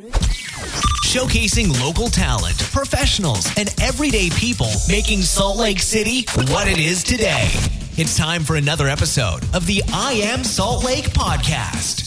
Showcasing local talent, professionals, and everyday people making Salt Lake City what it is today. It's time for another episode of the I Am Salt Lake podcast.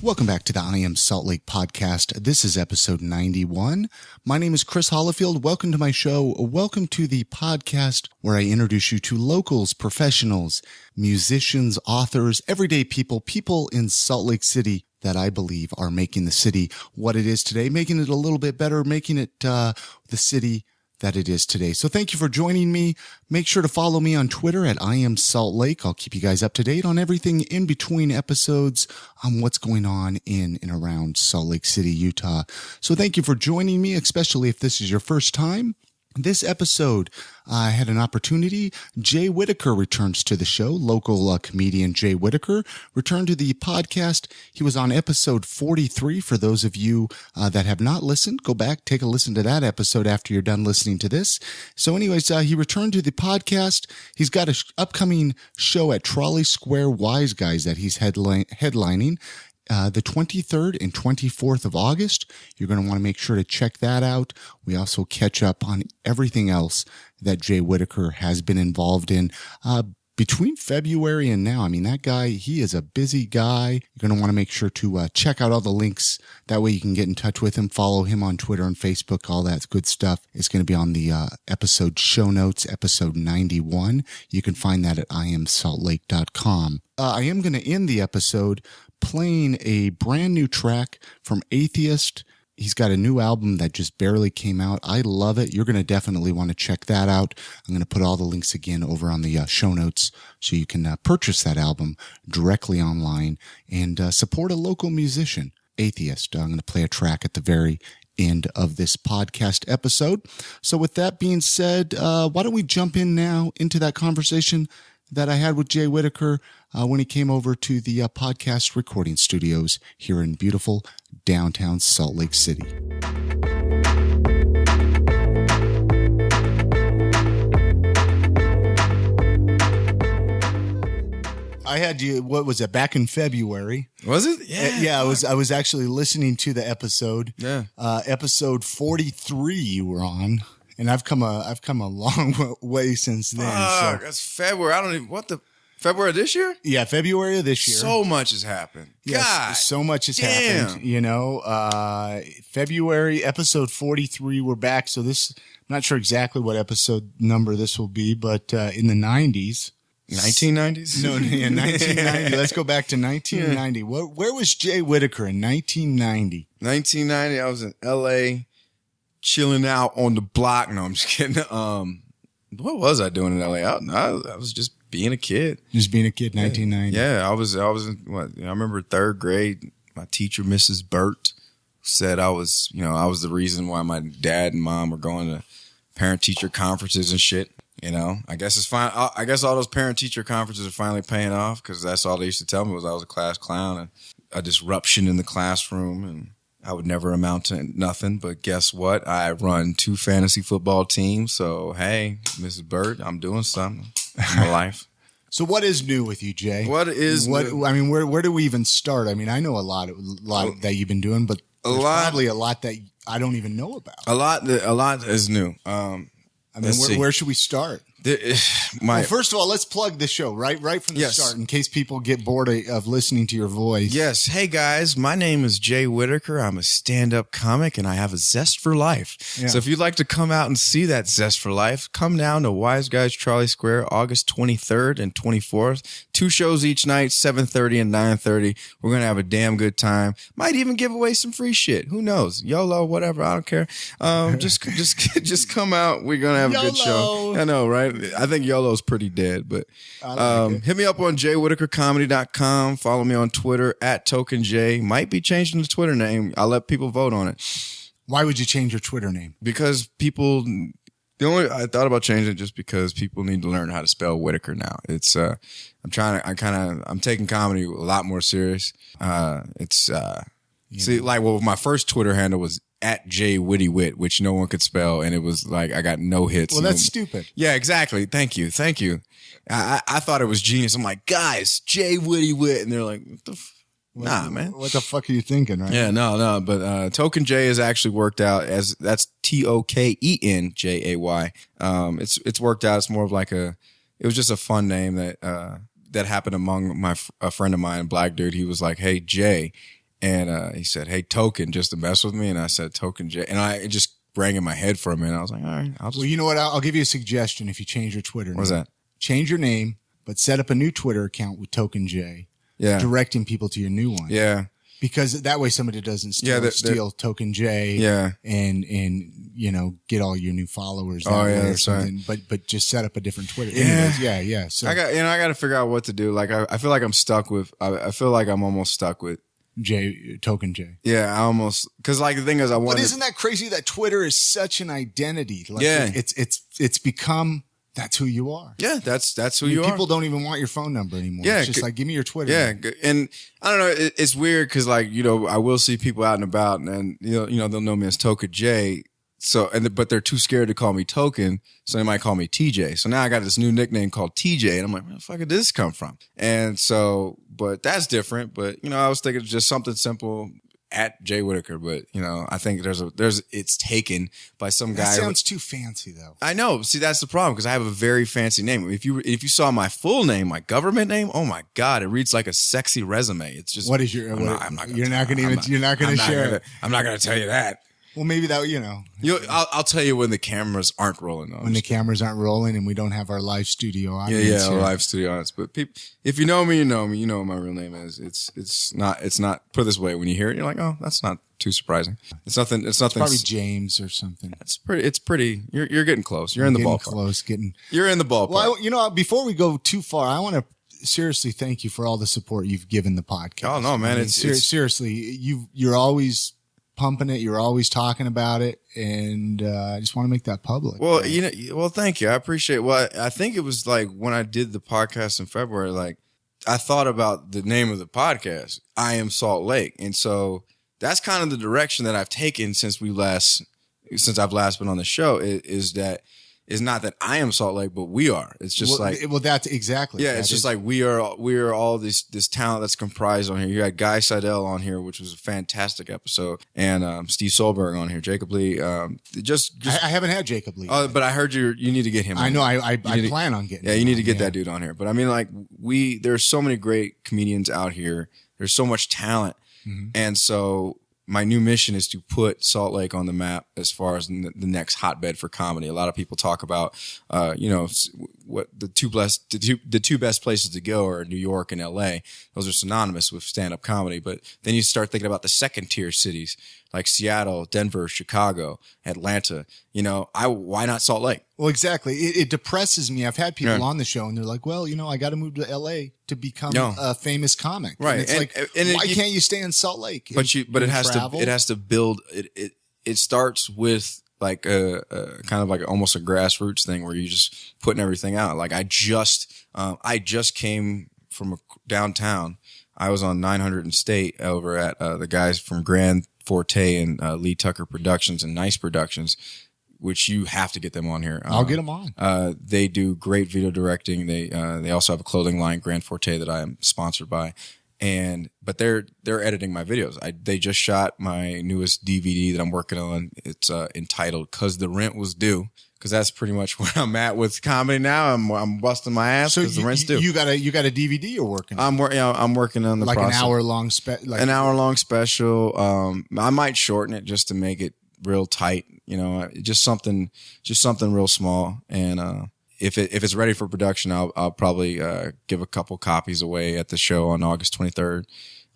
Welcome back to the I Am Salt Lake podcast. This is episode 91. My name is Chris Hollifield. Welcome to my show. Welcome to the podcast where I introduce you to locals, professionals, musicians, authors, everyday people in Salt Lake City that I believe are making the city what it is today, making it a little bit better, making it the city that it is today. So thank you for joining me. Make sure to follow me on Twitter at I Am Salt Lake. I'll keep you guys up to date on everything in between episodes on what's going on in and around Salt Lake City, Utah. So thank you for joining me, especially if this is your first time. This episode, I had an opportunity. Jay Whittaker returns to the show. Local comedian Jay Whittaker returned to the podcast. He was on episode 43. For those of you that have not listened, go back, take a listen to that episode after you're done listening to this. So anyways, he returned to the podcast. He's got an upcoming show at Trolley Square Wise Guys that he's headlining. The 23rd and 24th of August. You're going to want to make sure to check that out. We also catch up on everything else that Jay Whittaker has been involved in between February and now. I mean, that guy, he is a busy guy. You're going to want to make sure to check out all the links. That way you can get in touch with him, follow him on Twitter and Facebook, all that good stuff. It's going to be on the episode show notes, episode 91. You can find that at iamsaltlake.com. I am going to end the episode playing a brand new track from Atheist. He's got a new album that just barely came out. I love it. You're going to definitely want to check that out. I'm going to put all the links again over on the show notes so you can purchase that album directly online and support a local musician, Atheist. I'm going to play a track at the very end of this podcast episode. So with that being said, why don't we jump in now into that conversation that I had with Jay Whittaker when he came over to the podcast recording studios here in beautiful downtown Salt Lake City. I had you, what was it, back in February? Was it? Yeah. Yeah, I was actually listening to the episode. Yeah. Episode 43 you were on. And I've come a long way since then. So. That's February. I don't even, February of this year? Yeah, February of this year. So much has happened. Yes, God. So much has happened. You know, February, episode 43, we're back. So this, I'm not sure exactly what episode number this will be, but in the 90s. 1990s? No, yeah, 1990. Let's go back to 1990. Yeah. Where was Jay Whittaker in 1990? 1990, I was in L.A., chilling out on the block. No, I'm just kidding. What was I doing in LA? I was just being a kid. Just being a kid, 1990. Yeah, I was in what? I remember third grade. My teacher, Mrs. Burt, said I was the reason why my dad and mom were going to parent-teacher conferences and shit. You know, I guess it's fine. I guess all those parent-teacher conferences are finally paying off because that's all they used to tell me was I was a class clown and a disruption in the classroom and I would never amount to nothing, but guess what? I run 2 fantasy football teams. So, hey, Mrs. Bird, I'm doing something in my life. So what is new with you, Jay? What is new? I mean, where do we even start? I mean, I know a lot that you've been doing, but there's probably a lot that I don't even know about. A lot is new. I mean, where should we start? Well, first of all, let's plug the show right from the start in case people get bored of listening to your voice. Yes. Hey, guys, my name is Jay Whittaker. I'm a stand-up comic, and I have a zest for life. Yeah. So if you'd like to come out and see that zest for life, come down to Wise Guys Trolley Square, August 23rd and 24th. 2 shows each night, 7:30 and 9:30. We're going to have a damn good time. Might even give away some free shit. Who knows? YOLO, whatever. I don't care. Just come out. We're going to have a good show. I know, right? I think YOLO's pretty dead, but hit me up on jaywhitakercomedy.com. Follow me on Twitter at TokenJ. Might be changing the Twitter name. I'll let people vote on it. Why would you change your Twitter name? Because I thought about changing it just because people need to learn how to spell Whittaker now. It's I'm taking comedy a lot more serious. My first Twitter handle was at Jay Witty Wit, which no one could spell, and it was like I got no hits. Well, that's stupid. Yeah, exactly. Thank you. I thought it was genius. I'm like, guys, Jay Witty Wit, and they're like, what the Nah, man. What the fuck are you thinking, right? Yeah, no. But Token J has actually worked out as that's TOKENJAY. It's worked out. It's more of like it was just a fun name that happened among a friend of mine, a black dude. He was like, "Hey Jay," and he said, "Hey Token," just to mess with me, and I said Token J, and it just rang in my head for a minute. I was like, all right, well, you know what? I'll give you a suggestion. If you change your Twitter name. What's that? Change your name, but set up a new Twitter account with Token J. Yeah. Directing people to your new one. Yeah. Because that way somebody doesn't steal Token J. Yeah. And get all your new followers. That's right. But just set up a different Twitter. Yeah. Anyways, yeah. So I got to figure out what to do. Like I feel like I'm stuck with. I feel like I'm almost stuck with Token J. Yeah, I almost because like the thing is, But isn't that crazy that Twitter is such an identity? Like, yeah. It's become. That's who you are. Yeah, that's who you are. People don't even want your phone number anymore. Yeah, it's just like, give me your Twitter. Yeah, number. and I don't know. It's weird because like I will see people out and about, and they'll know me as Token J. So but they're too scared to call me Token, so they might call me TJ. So now I got this new nickname called TJ, and I'm like, where the fuck did this come from? And so, but that's different. But I was thinking just something simple. At Jay Whittaker, but I think it's taken by some guy. That sounds too fancy though. I know. See, that's the problem because I have a very fancy name. If you saw my full name, my government name, oh my God, it reads like a sexy resume. It's just what is your? You're not going to share it. I'm not going to tell you that. Well, maybe that I'll tell you when the cameras aren't rolling. When the cameras aren't rolling and we don't have our live studio audience. Yeah, live studio audience. But people, if you know me, you know me. You know what my real name is. It's not. Put it this way: when you hear it, you're like, oh, that's not too surprising. It's nothing. It's probably James or something. It's pretty. You're getting close. You're in the ballpark. You're in the ballpark. Well, before we go too far, I want to seriously thank you for all the support you've given the podcast. Oh no, man! Seriously, you're always pumping it. You're always talking about it. And, I just want to make that public. Well, well, thank you. I appreciate it. Well, I think it was like when I did the podcast in February, like I thought about the name of the podcast, I Am Salt Lake. And so that's kind of the direction that I've taken since I've last been on the show is not that I am Salt Lake, but we are. It's just that's exactly. Yeah, it's just like we are all this talent that's comprised on here. You had Guy Seidel on here, which was a fantastic episode, and Steve Solberg on here, Jacob Lee. I haven't had Jacob Lee. But I heard you need to get him. I know. I plan on getting. Yeah, you need to get that dude on here. But I mean, like there's so many great comedians out here. There's so much talent, and so. My new mission is to put Salt Lake on the map as far as the next hotbed for comedy. A lot of people talk about, what the two best places to go are New York and LA. Those are synonymous with stand-up comedy. But then you start thinking about the second tier cities like Seattle, Denver, Chicago, Atlanta. Why not Salt Lake? Well, exactly. It depresses me. I've had people on the show and they're like, well, I got to move to LA to become a famous comic. Right. And it's why can't you stay in Salt Lake? But it has to build it starts with like kind of like almost a grassroots thing where you just putting everything out. Like I just came from downtown. I was on 900 and State over at the guys from Grand Forte and Lee Tucker Productions and Nice Productions, which you have to get them on here. I'll get them on. They do great video directing. They also have a clothing line, Grand Forte, that I am sponsored by. But they're editing my videos. They just shot my newest DVD that I'm working on. It's entitled "'Cause the Rent Was Due." Because that's pretty much where I'm at with comedy now. I'm busting my ass because the rent's due. You got a DVD you're working on. I'm working on the like process. An hour long special. I might shorten it just to make it real tight. Just something real small. And if it's ready for production, I'll probably give a couple copies away at the show on August 23rd.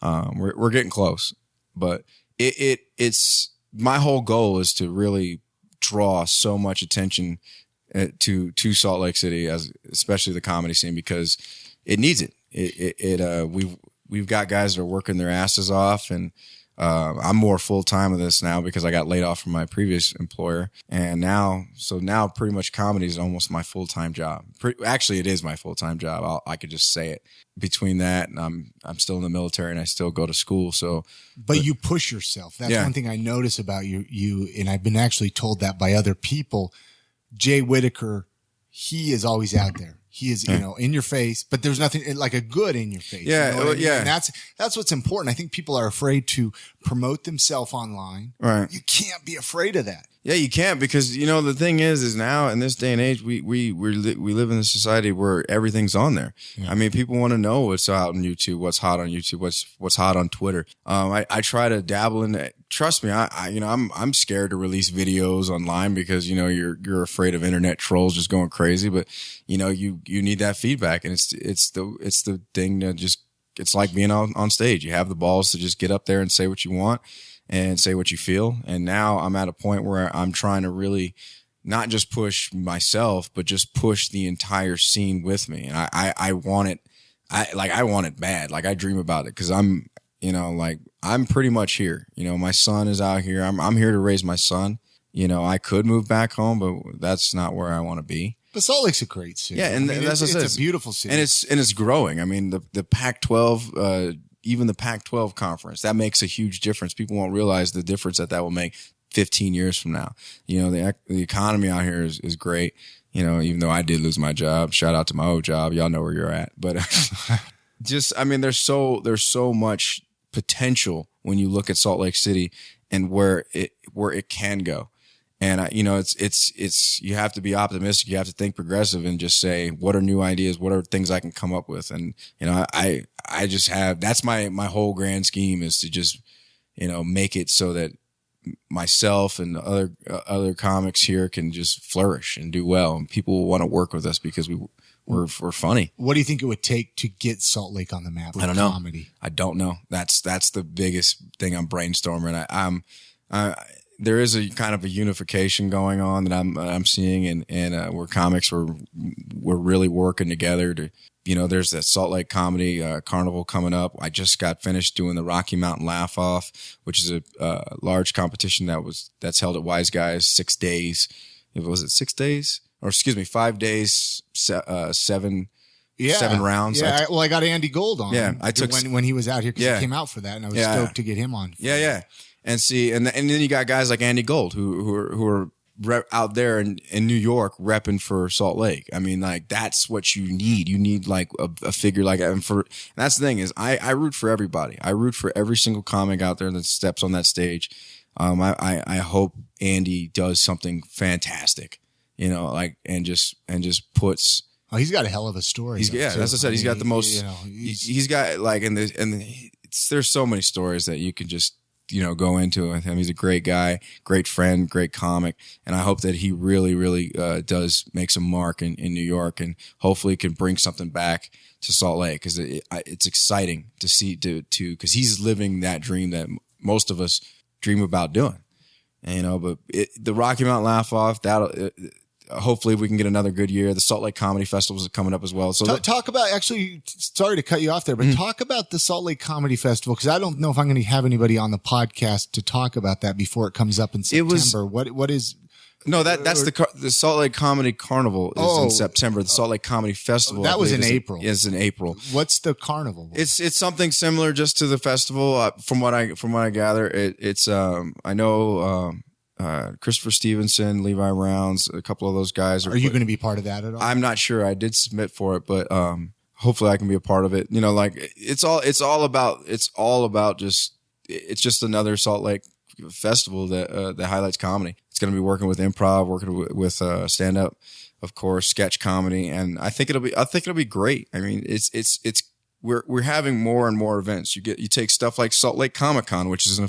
We're getting close, but it's my whole goal is to really draw so much attention to Salt Lake City, especially the comedy scene, because it needs it. We've got guys that are working their asses off, and I'm more full time of this now because I got laid off from my previous employer, and now pretty much comedy is almost my full time job. Actually, it is my full time job. I could just say it. Between that, and I'm still in the military, and I still go to school. But you push yourself. That's one thing I notice about you, and I've been actually told that by other people. Jay Whittaker, he is always out there. He is, in your face, but there's nothing like a good in your face. Yeah. You know what I mean? Yeah. And that's what's important. I think people are afraid to promote themselves online. Right. You can't be afraid of that. Yeah, you can't, because the thing is now in this day and age, we live in a society where everything's on there. Yeah. I mean, people want to know what's out on YouTube, what's hot on YouTube, what's hot on Twitter. I try to dabble in it. Trust me, I'm scared to release videos online because you're afraid of internet trolls just going crazy. But you need that feedback, and it's the thing that just, it's like being on stage. You have the balls to just get up there and say what you want and say what you feel. And now I'm at a point where I'm trying to really not just push myself, but just push the entire scene with me. And I want it. I want it bad. Like, I dream about it, because I'm pretty much here. My son is out here. I'm here to raise my son. I could move back home, but that's not where I want to be. But Salt Lake's a great city. Yeah, and that's it's a beautiful city, and it's growing. I mean, the Pac-12, even the Pac-12 conference, that makes a huge difference. People won't realize the difference that will make 15 years from now. The economy out here is great. Even though I did lose my job, shout out to my old job. Y'all know where you're at, but there's so much potential when you look at Salt Lake City and where it can go. And it's you have to be optimistic. You have to think progressive and just say, what are new ideas? What are things I can come up with? And I just have, that's my whole grand scheme, is to just make it so that myself and other comics here can just flourish and do well, and people will want to work with us because we're funny. What do you think it would take to get Salt Lake on the map with comedy? I don't know. That's the biggest thing I'm brainstorming. There is a kind of a unification going on that I'm seeing, and where comics we're really working together to, there's that Salt Lake Comedy Carnival coming up. I just got finished doing the Rocky Mountain Laugh Off, which is a large competition that's held at Wise Guys, 6 days. Was it 6 days? Or excuse me, 5 days, seven rounds. Yeah, I got Andy Gold on. Yeah, I took when he was out here, because he came out for that, and I was stoked to get him on. Yeah. And see, and then you got guys like Andy Gold who are out there in New York repping for Salt Lake. I mean, like, that's what you need. You need like a figure like that. And that's the thing is, I root for everybody. I root for every single comic out there that steps on that stage. I hope Andy does something fantastic, and just puts. Oh, he's got a hell of a story. As I said, he's got the most. He's got like, there's so many stories that you can just go into with him. He's a great guy, great friend, great comic. And I hope that he really, really does make some mark in New York, and hopefully can bring something back to Salt Lake, because it's exciting to see, because he's living that dream that most of us dream about doing. And, but the Rocky Mountain Laugh Off, hopefully we can get another good year. The Salt Lake Comedy Festival is coming up as well. So talk about, actually, sorry to cut you off there, but talk about the Salt Lake Comedy Festival, because I don't know if I'm going to have anybody on the podcast to talk about that before it comes up in September. What is? No, that's the Salt Lake Comedy Carnival is in September. The Salt Lake Comedy Festival, that was in April. Is in April. What's the carnival? It's something similar just to the festival. From what I gather, it's I know. Christopher Stevenson, Levi Rounds, a couple of those guys. Are you going to be part of that at all? I'm not sure. I did submit for it, but hopefully I can be a part of it. Like, it's all about just, it's just another Salt Lake festival that highlights comedy. It's going to be working with improv, working with stand up, of course, sketch comedy, and I think it'll be great. I mean, we're having more and more events. You take stuff like Salt Lake Comic Con, which is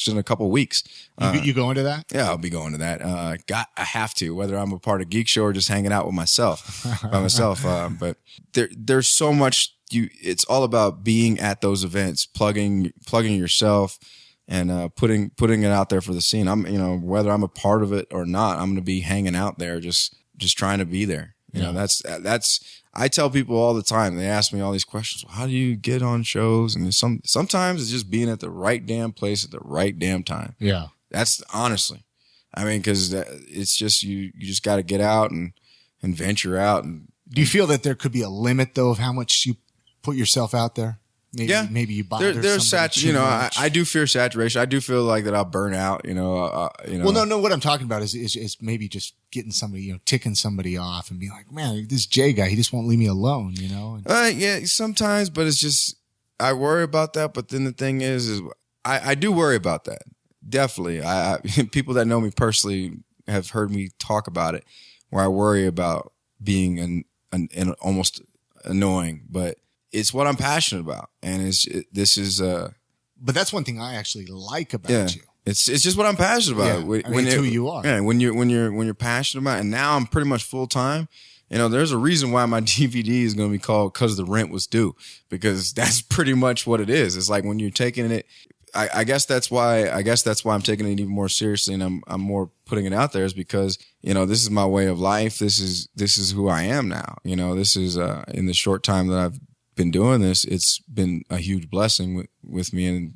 in a couple of weeks. You going to that? Yeah, I'll be going to that. I have to, whether I'm a part of Geekshow or just hanging out with myself by myself. But there's so much. It's all about being at those events, plugging yourself, and putting it out there for the scene. Whether I'm a part of it or not, I'm going to be hanging out there, just trying to be there. That's. I tell people all the time, they ask me all these questions. Well, how do you get on shows? And sometimes it's just being at the right damn place at the right damn time. Yeah. That's honestly, I mean, because it's just, you just got to get out and venture out. And do you feel that there could be a limit though of how much you put yourself out there? Maybe you bother there's somebody too much. I do fear saturation. I do feel like that I'll burn out. Well, no. What I'm talking about is maybe just getting somebody, ticking somebody off and being like, man, this Jay guy, he just won't leave me alone. Yeah, sometimes, but it's just I worry about that. But then the thing is I do worry about that. Definitely, I people that know me personally have heard me talk about it, where I worry about being an almost annoying, but it's what I'm passionate about, and But that's one thing I actually like about you. It's just what I'm passionate about. Yeah, it's who you are. Yeah, when you're passionate about it, and now I'm pretty much full time. There's a reason why my DVD is going to be called "Cause the Rent Was Due," because that's pretty much what it is. It's like when you're taking it. I guess that's why I'm taking it even more seriously, and I'm more putting it out there, is because this is my way of life. This is who I am now. This is in the short time that I've been doing this, it's been a huge blessing with me,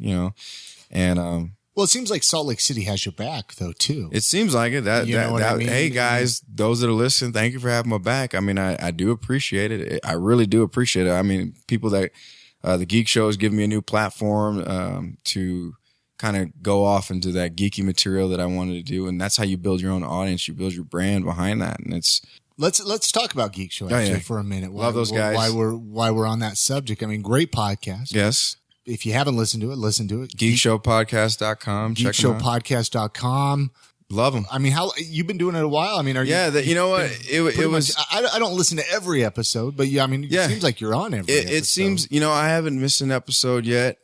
and well, it seems like Salt Lake City has your back though too. It seems like it. I mean? Hey guys, those that are listening, thank you for having my back. I mean, I do appreciate it. I really do appreciate it. I mean, people that. The Geek Show has given me a new platform to kind of go off into that geeky material that I wanted to do, and that's how you build your own audience. You build your brand behind that, and it's. Let's talk about Geek Show for a minute. Love those guys. Why we're on that subject? I mean, great podcast. Yes. If you haven't listened to it, listen to it. Geekshowpodcast.com. Geekshowpodcast.com. Love them. I mean, how you've been doing it a while? I mean, you know what? It was. I don't listen to every episode, but I mean, it seems like you're on every episode. It seems, I haven't missed an episode yet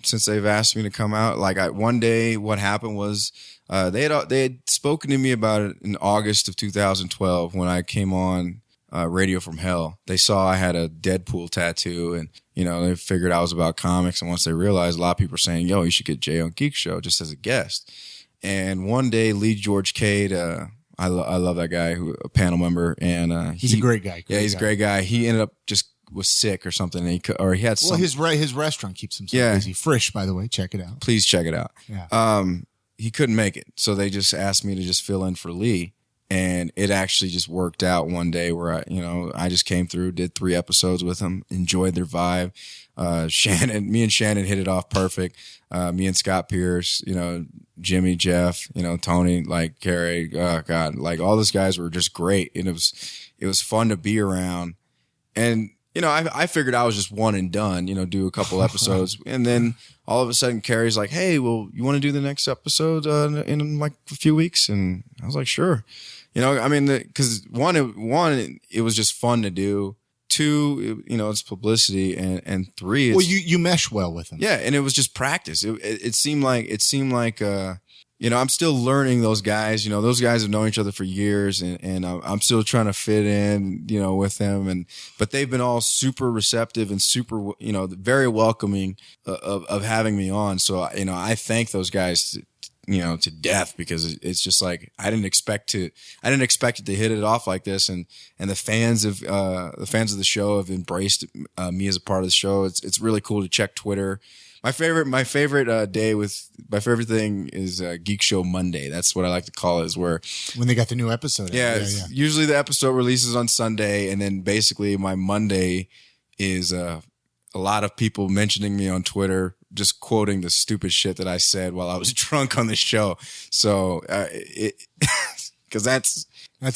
since they've asked me to come out. Like one day, what happened was they had spoken to me about it in August of 2012 when I came on Radio from Hell. They saw I had a Deadpool tattoo, and they figured I was about comics. And once they realized, a lot of people were saying, "Yo, you should get Jay on Geek Show just as a guest." And one day, Lee George Cade, I love that guy, a panel member, and he's a great guy. He's a great guy. He ended up was sick or something, and he had some. Well, his restaurant keeps him so busy. Frisch, by the way, check it out. Please check it out. Yeah. He couldn't make it, so they just asked me to just fill in for Lee, and it actually just worked out one day where I just came through, did 3 episodes with him, enjoyed their vibe. Me and Shannon hit it off perfect. Me and Scott Pierce, Jimmy, Jeff, Tony, like Carrie, God, like all those guys were just great. And it was fun to be around. And, I figured I was just one and done, do a couple episodes. And then all of a sudden Carrie's like, hey, well, you want to do the next episode, in like a few weeks? And I was like, sure. I mean, cause one, it was just fun to do. 2, it's publicity, and 3, it's, well, you mesh well with them. Yeah, and it was just practice. It seemed like I'm still learning those guys. Those guys have known each other for years, and I'm still trying to fit in, with them. But they've been all super receptive and super, very welcoming of having me on. So I thank those guys to death, because it's just like I didn't expect it to hit it off like this, and the fans of the show have embraced me as a part of the show. It's really cool to check Twitter. My favorite thing is Geek Show Monday. That's what I like to call it, is where when they got the new episode. Yeah. Usually the episode releases on Sunday, and then basically my Monday is a lot of people mentioning me on Twitter, just quoting the stupid shit that I said while I was drunk on the show. So, cause that's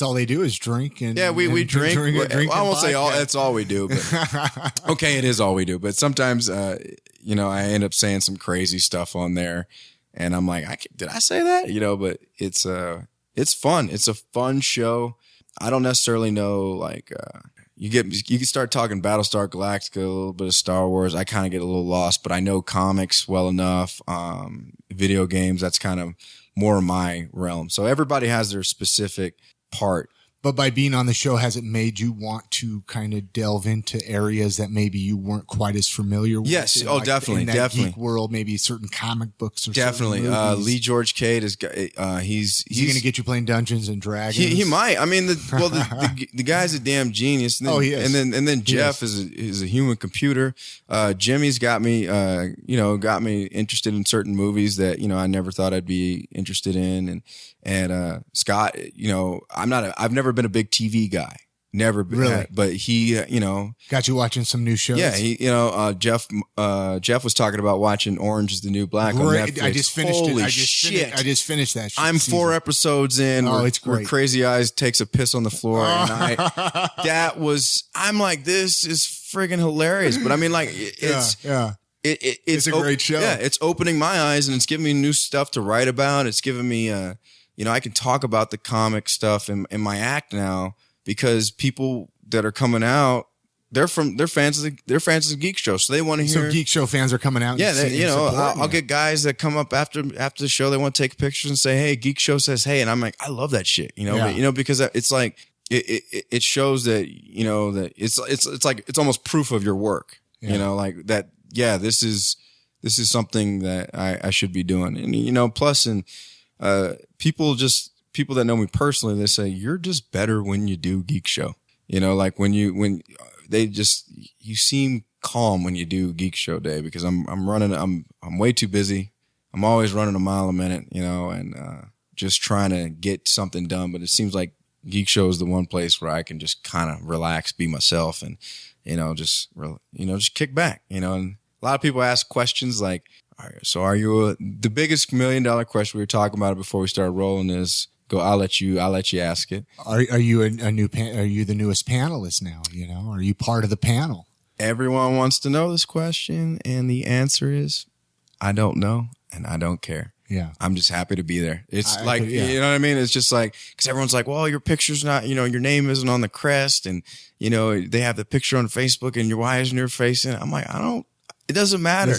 all they do is drink. And we drink. Drink I won't say that's all we do, but okay, it is all we do. But sometimes, I end up saying some crazy stuff on there, and I'm like, did I say that? But it's fun. It's a fun show. I don't necessarily know, like, you can start talking Battlestar Galactica, a little bit of Star Wars. I kind of get a little lost, but I know comics well enough. Video games, that's kind of more my realm. So everybody has their specific part. But by being on the show, has it made you want to kind of delve into areas that maybe you weren't quite as familiar with? Yes. Definitely. In that definitely. geek world, maybe certain comic books or definitely. Lee George Cade is he's going to get you playing Dungeons and Dragons. He might. I mean, the guy's a damn genius. And then, he is. And then Jeff is a human computer. Jimmy's got me interested in certain movies that I never thought I'd be interested in, and Scott, I've never been a big TV guy. Never been, Really? but he, got you watching some new shows. Yeah, Jeff was talking about watching Orange is the New Black on Netflix. I just finished Holy it. shit. I just finished that. I'm season. 4 episodes in. Oh, it's where great. Crazy Eyes takes a piss on the floor, and I'm like, this is friggin' hilarious. But I mean, like, it's a great show. Yeah, it's opening my eyes, and it's giving me new stuff to write about. It's giving me, I can talk about the comic stuff in my act now because people that are coming out, they're fans of the Geek Show, so they want to hear. So Geek Show fans are coming out. Yeah, I'll get guys that come up after the show. They want to take pictures and say, "Hey, Geek Show says hey," and I'm like, I love that shit, because it's like it shows that that it's like it's almost proof of your work, like that. Yeah, this is something that I should be doing, and plus, and people that know me personally, they say you're just better when you do Geek Show. Like when you seem calm when you do Geek Show Day because I'm way too busy. I'm always running a mile a minute, and just trying to get something done. But it seems like Geek Show is the one place where I can just kind of relax, be myself, and just kick back. And a lot of people ask questions like, all right, so are you the biggest $1 million question we were talking about it before we started rolling is. Go. I'll let you ask it. Are you a new? Are you the newest panelist now? Are you part of the panel? Everyone wants to know this question, and the answer is, I don't know, and I don't care. Yeah, I'm just happy to be there. It's you know what I mean. It's just like because everyone's like, well, your picture's not, your name isn't on the crest, and they have the picture on Facebook, and why isn't your face in it? I'm like, I don't. It doesn't matter.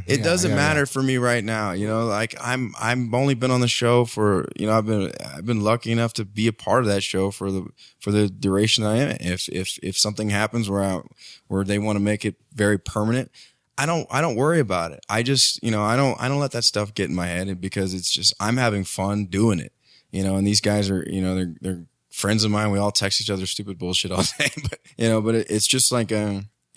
It doesn't matter for me right now. Like I'm only been on the show for, I've been lucky enough to be a part of that show for the duration I am. If something happens where they want to make it very permanent, I don't worry about it. I just, I don't let that stuff get in my head because it's just, I'm having fun doing it, and these guys are, they're friends of mine. We all text each other stupid bullshit all day, but it's just like,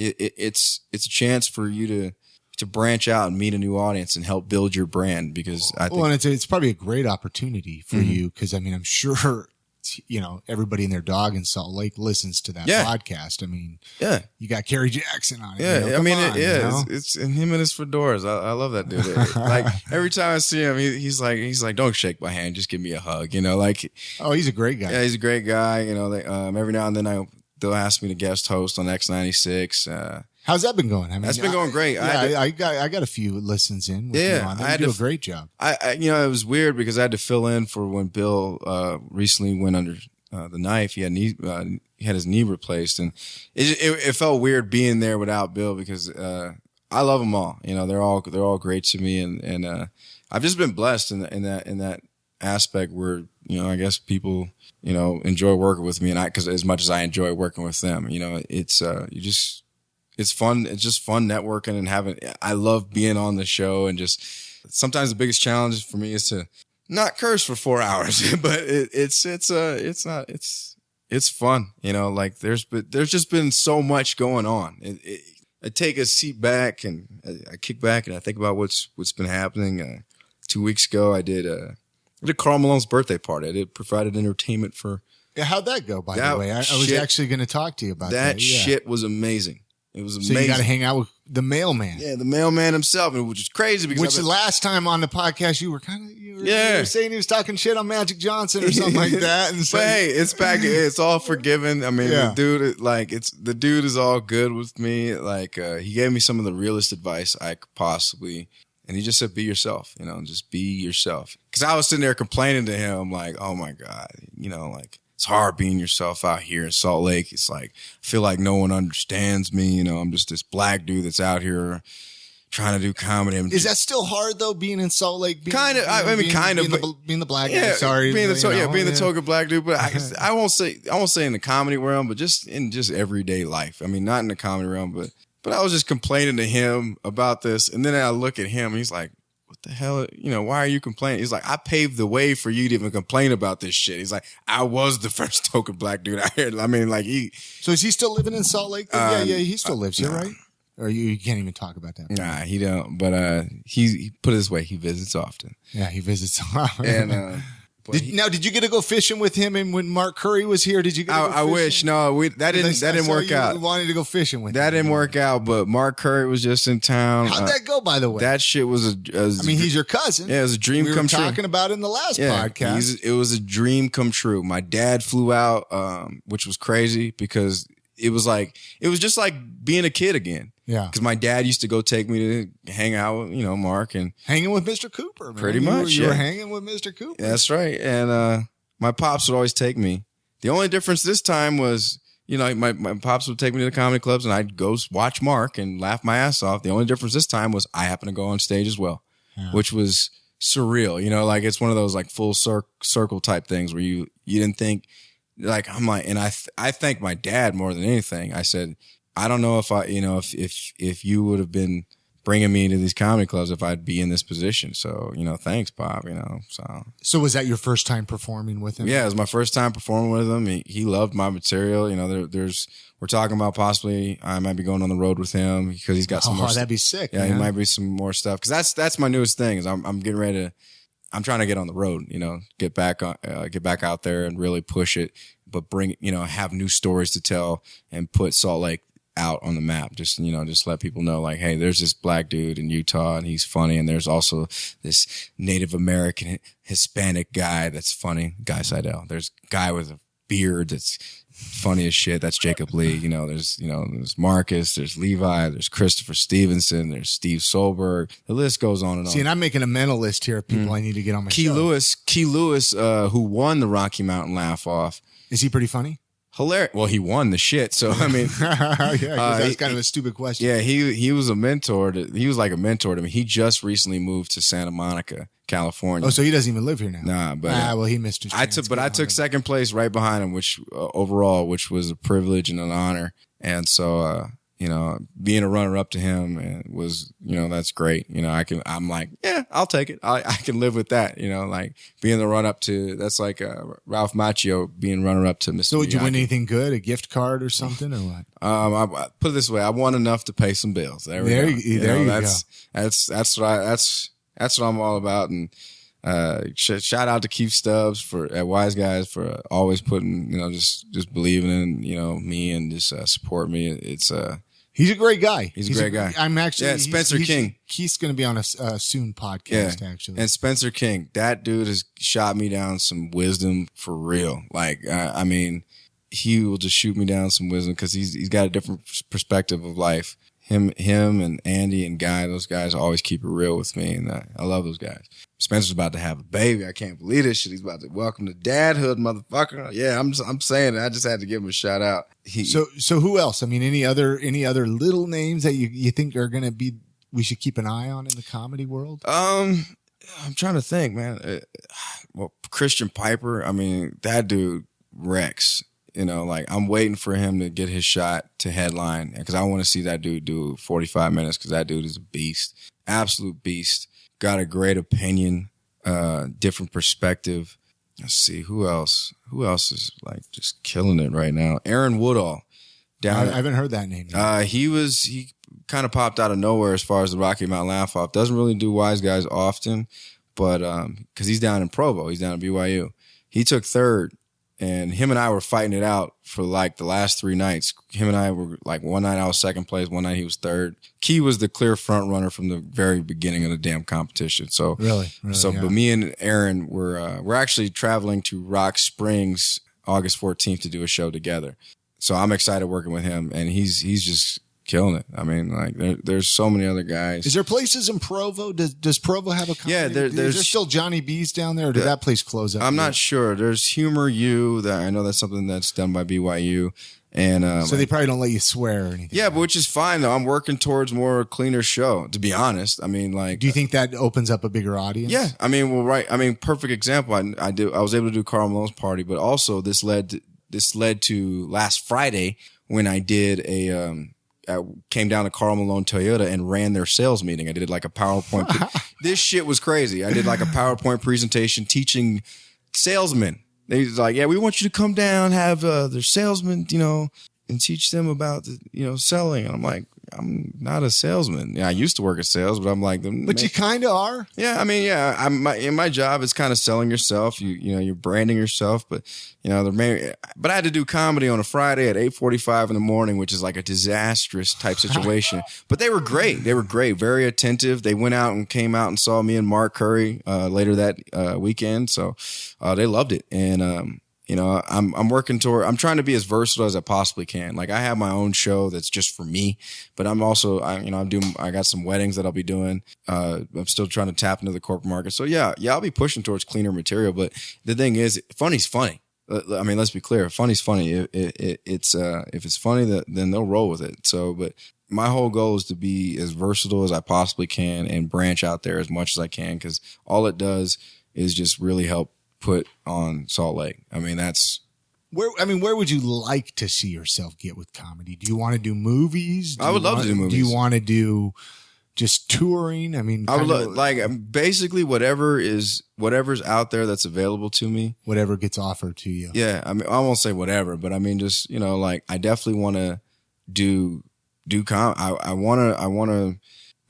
it's a chance for you to branch out and meet a new audience and help build your brand because I think. Well, and it's probably a great opportunity for you because I mean I'm sure everybody and their dog in Salt Lake listens to that podcast. I mean, you got Kerry Jackson on it. It's and him and his fedoras. I love that dude. Like every time I see him, he's like, don't shake my hand, just give me a hug. Oh, he's a great guy. Yeah, he's a great guy. Every now and then they'll ask me to guest host on X96. How's that been going? I mean, that's been going great. I got a few listens in. I do a great job. It was weird because I had to fill in for when Bill recently went under the knife. He had his knee replaced, and it felt weird being there without Bill because I love them all. They're all great to me, and I've just been blessed in that aspect where I guess people enjoy working with me, and because as much as I enjoy working with them, it's fun. It's just fun networking and I love being on the show, and just sometimes the biggest challenge for me is to not curse for 4 hours, but it's fun. Like there's just been so much going on. I take a seat back and I kick back and I think about what's been happening. 2 weeks ago, I did Karl Malone's birthday party. I provided entertainment for. Yeah, how'd that go? By the way, I was actually going to talk to you about that. That shit was amazing. It was amazing. So you got to hang out with the mailman. Yeah, the mailman himself, which is crazy because the last time on the podcast you were saying he was talking shit on Magic Johnson or something like that. And but hey, it's back. It's all forgiven. I mean, the dude is all good with me. Like he gave me some of the realest advice I could possibly. And he just said, be yourself, just be yourself. Because I was sitting there complaining to him like, oh my God, like it's hard being yourself out here in Salt Lake. It's like, I feel like no one understands me. I'm just this black dude that's out here trying to do comedy. Is that still hard though, being in Salt Lake? Being the black dude. Sorry. Being the token black dude. But I won't say in the comedy realm, but just in everyday life. I mean, not in the comedy realm, but I was just complaining to him about this. And then I look at him and he's like, what the hell? Why are you complaining? He's like, I paved the way for you to even complain about this shit. He's like, I was the first token black dude out here. I mean, like So is he still living in Salt Lake? Yeah, he still lives here, right? Or you can't even talk about that. Nah, he don't. But he put it this way, he visits often. Yeah, he visits often. And Did you get to go fishing with him? And when Mark Curry was here, did you get to go I wish. No, that didn't work out. You wanted to go fishing with that him. Didn't work out, but Mark Curry was just in town. How'd that go, by the way? That shit was he's your cousin. Yeah, it was a dream come true. We were talking about it in the last podcast. It was a dream come true. My dad flew out, which was crazy because it was just like being a kid again. Yeah. Because my dad used to go take me to hang out with, Mark and hanging with Mr. Cooper, man. Pretty much. You were hanging with Mr. Cooper. That's right. And my pops would always take me. The only difference this time was, my pops would take me to the comedy clubs and I'd go watch Mark and laugh my ass off. The only difference this time was I happened to go on stage as well, which was surreal. It's one of those like full circle type things where you didn't think, like, I'm like, and I thank my dad more than anything. I said, I don't know if if you would have been bringing me into these comedy clubs if I'd be in this position. So, thanks, Bob, So was that your first time performing with him? Yeah, it was my first time performing with him. He loved my material. We're talking about possibly I might be going on the road with him because he's got some more. Oh, that'd be sick. Yeah, man. he might be some more stuff. Cause that's my newest thing is I'm getting ready to, I'm trying to get on the road, get back out there and really push it, but bring, have new stories to tell and put Salt Lake out on the map. Just let people know, like, hey, there's this black dude in Utah and he's funny. And there's also this Native American Hispanic guy that's funny, Guy Seidel. There's a guy with a beard that's funny as shit. That's Jacob Lee. There's Marcus, there's Levi, there's Christopher Stevenson, there's Steve Solberg. The list goes on and on. See, and I'm making a mental list here of people I need to get on my show. Key Lewis, who won the Rocky Mountain Laugh Off. Is he pretty funny? Hilarious. Well, he won the shit. So, I mean, that's kind of a stupid question. Yeah. He was a mentor. He was like a mentor to me. He just recently moved to Santa Monica, California. Oh, so he doesn't even live here now. Nah, but well, he missed his chance. I took second place right behind him, which overall, which was a privilege and an honor. And so, being a runner up to him was, that's great. I'm like, yeah, I'll take it. I can live with that. Like being the run up to, that's like Ralph Macchio being runner up to Mr. So did you win anything good? A gift card or something or what? I put it this way. I won enough to pay some bills. There we go. There you go. That's what I'm all about. And, shout out to Keith Stubbs at Wise Guys for always putting, just believing in, me and just support me. It's, he's a great guy. He's a great guy. I'm actually Spencer King. He's going to be on a soon podcast, actually. And Spencer King, that dude has shot me down some wisdom for real. Like, he will just shoot me down some wisdom because he's got a different perspective of life. Him and Andy and Guy, those guys always keep it real with me, and I love those guys. Spencer's about to have a baby. I can't believe this shit. He's about to welcome to dadhood, motherfucker. Yeah, I'm saying it. I just had to give him a shout out. So who else? I mean, any other little names that you think are going to be we should keep an eye on in the comedy world? I'm trying to think, man. Well, Christian Piper. I mean, that dude wrecks. I'm waiting for him to get his shot to headline because I want to see that dude do 45 minutes because that dude is a beast, absolute beast. Got a great opinion, different perspective. Let's see who else is like just killing it right now. Aaron Woodall. I haven't heard that name yet. He kind of popped out of nowhere as far as the Rocky Mountain Laugh Off. Doesn't really do Wise Guys often, but because he's down in Provo, he's down at BYU. He took third. And him and I were fighting it out for like the last 3 nights. Him and I were like, one night I was second place, one night he was third. Key was the clear front runner from the very beginning of the damn competition. So really, yeah. But me and Aaron we're actually traveling to Rock Springs August 14th to do a show together. So I'm excited working with him, and he's just killing it. I mean, like there's so many other guys. Is there places in Provo? Does Provo have a comedy? Yeah, is there still Johnny B's down there, or did that place close up? I'm not sure. There's Humor U. That I know that's something that's done by BYU, and so they probably don't let you swear or anything. Yeah, but which is fine though. I'm working towards more cleaner show. To be honest, I mean, like, do you think that opens up a bigger audience? Yeah, I mean, well, right. I mean, perfect example. I was able to do Karl Malone's party, but also this led to last Friday when I did I came down to Karl Malone Toyota and ran their sales meeting. I did like a PowerPoint. This shit was crazy. I did like a PowerPoint presentation teaching salesmen. They was like, yeah, we want you to come down, have their salesmen, and teach them about selling. And I'm like, I'm not a salesman. Yeah, I used to work at sales, but I'm like, but you kind of are. Yeah, I mean, yeah. In my job, it's kind of selling yourself. You're branding yourself, but but I had to do comedy on a Friday at 8:45 in the morning, which is like a disastrous type situation. But they were great. They were great, very attentive. They went out and came out and saw me and Mark Curry later that weekend, so they loved it. And I'm working toward, I'm trying to be as versatile as I possibly can. Like I have my own show that's just for me, but I'm also, I got some weddings that I'll be doing. I'm still trying to tap into the corporate market. So yeah, I'll be pushing towards cleaner material, but the thing is, funny's funny. I mean, let's be clear. Funny's funny. If it's funny, then they'll roll with it. So, but my whole goal is to be as versatile as I possibly can and branch out there as much as I can. Cause all it does is just really help put on Salt Lake. I mean, where would you like to see yourself get with comedy? Do you want to do movies? I would love to do movies. Do you want to do just touring? I mean, I would basically whatever's out there that's available to me. Whatever gets offered to you. Yeah. I mean, I won't say whatever, but I mean, just, I definitely want to do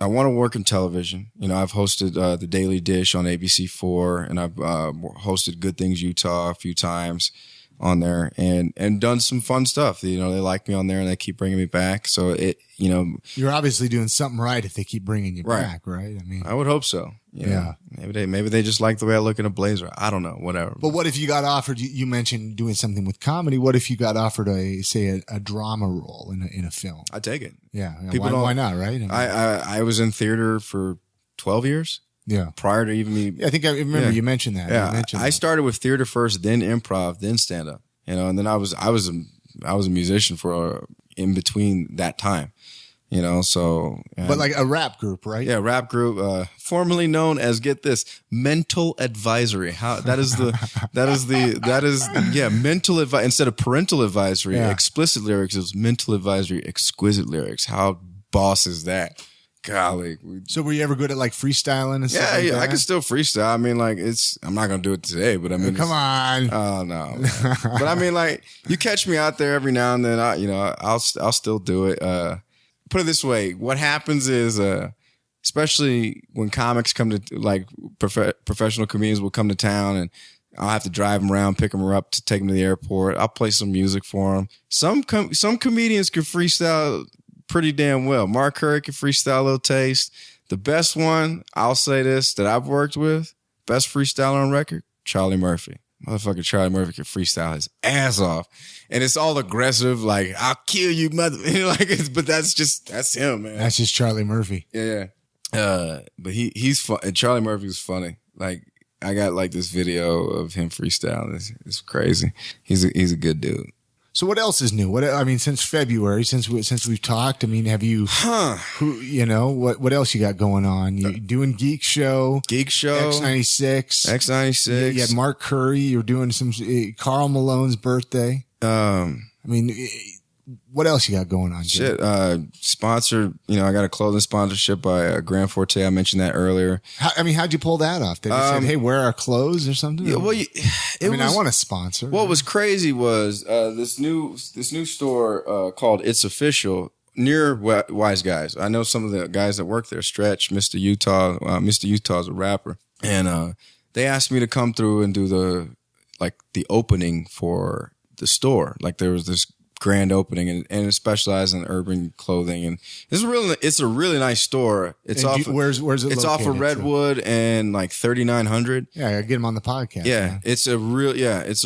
I want to work in television. I've hosted The Daily Dish on ABC4, and I've hosted Good Things Utah a few times on there, and done some fun stuff. They like me on there, and they keep bringing me back. So you're obviously doing something right if they keep bringing you back, right? I mean, I would hope so. Yeah. Maybe they just like the way I look in a blazer. I don't know, whatever. But what if you got offered? You mentioned doing something with comedy. What if you got offered a drama role in a film? I'd take it. Yeah. Why not? Right. I mean, I was in theater for 12 years. Yeah. Prior to even me. I think I remember you mentioned that. Yeah. I started with theater first, then improv, then stand up, and then I was a musician for in between that time, so. But like a rap group, right? Yeah. Rap group, formerly known as, get this, Mental Advisory. Mental advice instead of parental advisory, explicit lyrics. It was Mental Advisory, exquisite lyrics. How boss is that? Golly. So were you ever good at like freestyling and stuff? Yeah, I can still freestyle. I mean, I'm not going to do it today, but I mean, come on. Oh no. But I mean, like, you catch me out there every now and then, I'll still do it. Put it this way. What happens is, especially when comics come to, like, professional comedians will come to town, and I'll have to drive them around, pick them up to take them to the airport. I'll play some music for them. Some comedians can freestyle pretty damn well. Mark Curry can freestyle a little taste. The best one, I'll say this, that I've worked with, best freestyler on record, Charlie Murphy. Motherfucker Charlie Murphy can freestyle his ass off. And it's all aggressive, like, I'll kill you, mother. But that's him, man. That's just Charlie Murphy. Yeah. But he's fun. And Charlie Murphy's funny. Like, I got like this video of him freestyling. It's crazy. He's a good dude. So what else is new? Since February, since we've talked, have you, what else you got going on? You doing Geekshow, X96. You had Mark Curry. You're doing some, Karl Malone's birthday. What else you got going on, Jay? Sponsored, I got a clothing sponsorship by Grand Forte. I mentioned that earlier. How'd you pull that off? They just said, hey, wear our clothes or something? Yeah, well, I want a sponsor. What was crazy was this new store called It's Official near Wise Guys. I know some of the guys that work there, Stretch, Mr. Utah. Mr. Utah's a rapper. And they asked me to come through and do the opening for the store. Like, there was this grand opening, and it specializes in urban clothing, and it's a really nice store. It's where's it? It's off of Redwood and like 3900. Yeah, I get them on the podcast. Yeah, man. It's a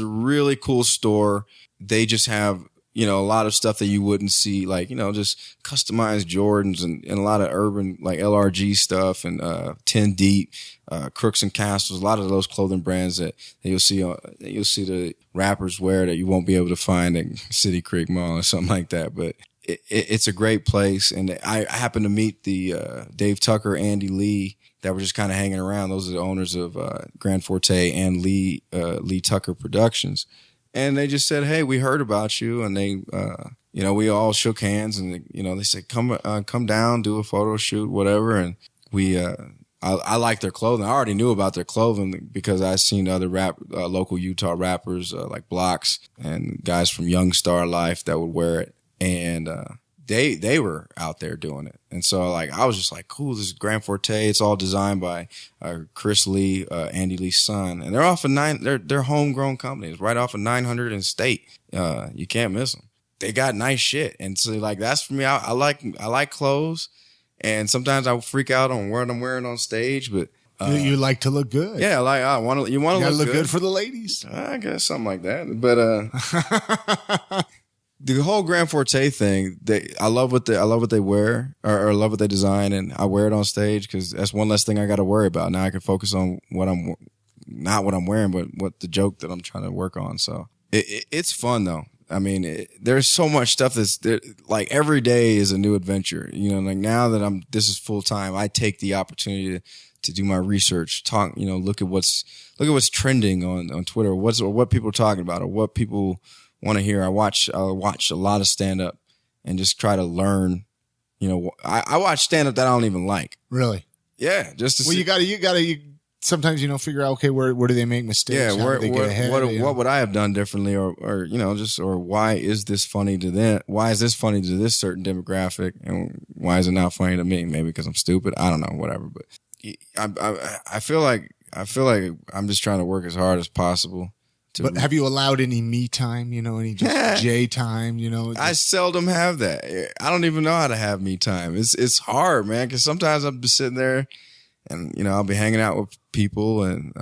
really cool store. They just have a lot of stuff that you wouldn't see, like just customized Jordans and a lot of urban, like LRG stuff and 10 Deep, Crooks and Castles, a lot of those clothing brands that you'll see the rappers wear that you won't be able to find at City Creek Mall or something like that. But it's a great place, and I happened to meet the Dave Tucker, Andy Lee, that were just kind of hanging around. Those are the owners of Grand Forte and Lee Tucker Productions. And they just said, hey, we heard about you. And they, we all shook hands, and, they said, come down, do a photo shoot, whatever. And I like their clothing. I already knew about their clothing because I seen other local Utah rappers, like Blocks and guys from Young Star Life that would wear it. And, they were out there doing it. And so like, I was just like, cool, this is Grand Forte. It's all designed by Chris Lee, Andy Lee's son. And they're off of they're homegrown companies right off of 900 and State. You can't miss them. They got nice shit. And so like, that's for me. I like clothes, and sometimes I freak out on what I'm wearing on stage, but you like to look good. Yeah, like you want to look good for the ladies. I guess something like that. But the whole Grand Forte thing, I love what they wear, or I love what they design, and I wear it on stage because that's one less thing I got to worry about. Now I can focus on not what I'm wearing, but what the joke that I'm trying to work on. So it's fun though. I mean, there's so much stuff like every day is a new adventure. You know, like now that this is full time, I take the opportunity to do my research, talk, you know, look at what's trending on Twitter, or what people are talking about, or what people want to hear. I watch a lot of stand up and just try to learn. You know, I watch stand up that I don't even like. Really? Yeah. Just to see. You gotta sometimes, you know, figure out, okay, where do they make mistakes? Yeah. How do they get ahead? What would I have done differently, or you know, or why is this funny to them? Why is this funny to this certain demographic, and why is it not funny to me? Maybe because I'm stupid. I don't know, whatever. But I feel like I'm just trying to work as hard as possible. But have you allowed any me time, you know, any just J time, you know? I seldom have that. I don't even know how to have me time. It's hard, man, because sometimes I'm just sitting there and, you know, I'll be hanging out with people and